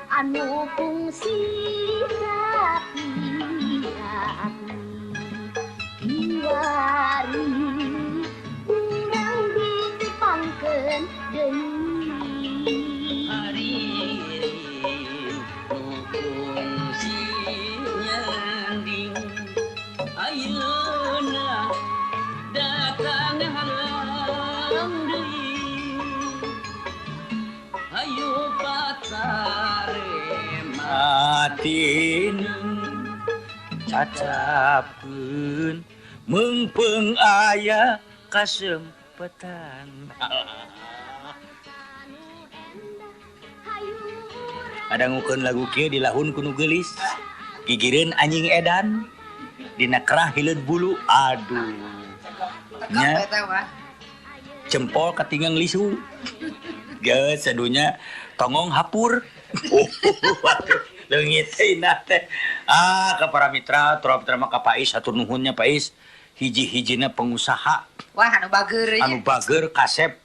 anu fungsi rapian diwari urang dipangkeun deui hari fungsi nyanding ayeuna datang halang deui ayo patare Atinu cacapkeun meungpeung aya kasempatan. Ada ngukeun lagu kieu dilahun ku nu geulis. Gigireun anjing edan dina kerah hileud bulu. Aduh. Nya jempol katinggang lisu. Geus sadunya tongong hapur. Leungit ina teh. Ka para mitra, turap terima ka Pais atur nuhunnya Pais. Hiji-hijina pengusaha. Wah, anu bager nya. Anu bager kasep.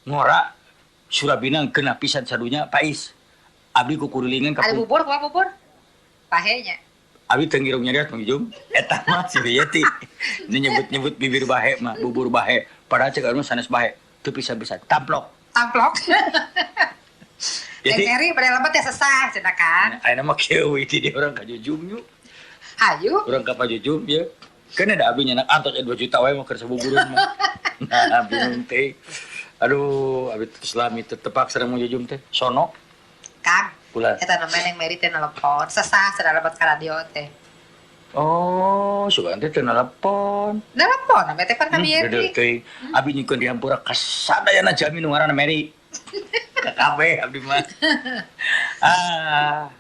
Ngora Surabina kena pisan sadunya Pais. Abdi kukurulingan ka. Ada bubur, kumaha bubur? Pahe nya. Abi teu ngirung nyarios Mang Jum. Eta mah si Beyeti. Ini nyebut-nyebut bibir bahe mah, bubur bahe. Padahal cek anu sanes bahe. Teu bisa-bisa tamplok. Tamplok. Jadi Meri pada lembat ya sesah cenah kan. ayeuna mah kieu di dia orang ka Jujum yuk. Hayu. Urang ka Jujum ya. Kan ada abi nyanak antos 2 juta wae mah keur sabubureun mah. Nah, bingung teh. Aduh, abi Islami tetepak sareng mau Jujum teh. Sono. Kang. Ulah. Eta namanya yang Meri teh nelpon, sesah cenah lembat ka radio teh. Oh, sugan teh teu nelpon. Nelpon ame teh kan ka Meri. Deudeuh teh. Abi nyikeun di hampura kasadayana jami nu ngaranna Meri. Kabeh abdi mah.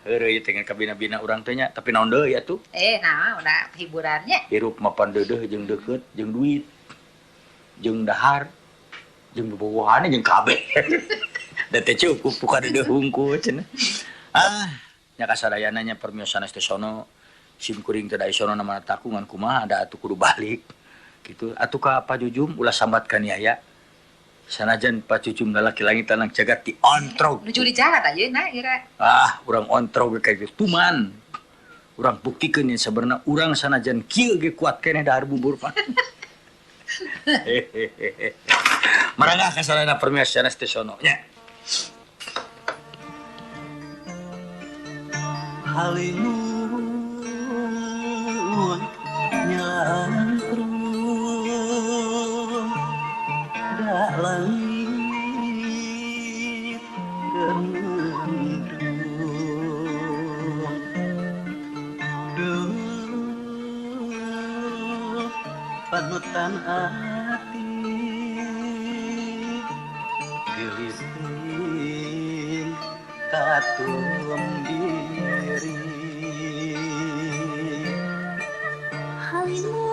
Heureuy teh kabina-bina urang teh nya, tapi naon deui atuh? Nah, udah hiburannya. Hirup mapan deudeuh jeung deukeut, jeung duit, jeung dahar, jeung bobogohana jeung kabeh. Da teh cukup buka deudeuh hungkul cenah. Nya kasadayana nya permiosana teh sono, sim kuring teh da isono namana taku ngan kumaha da atuh kudu balik. Gitu. Atuh ka Pak Jujum ulah sambatkan yaya. Sanajan Pak Jujum lalaki langit tanang jagat di ontrog. Nuju di jalan ayeuna ira. Urang ontrog ge kayak tuman. Urang buktikeun yen sabenerna urang sanajan kieu ge kuat keneh dahar bubur Pak. Marangga kasalana permiosana teh sono nya. Halimun nyangkrung da langit gemendung duh panutan ati geulisin katum diri halimun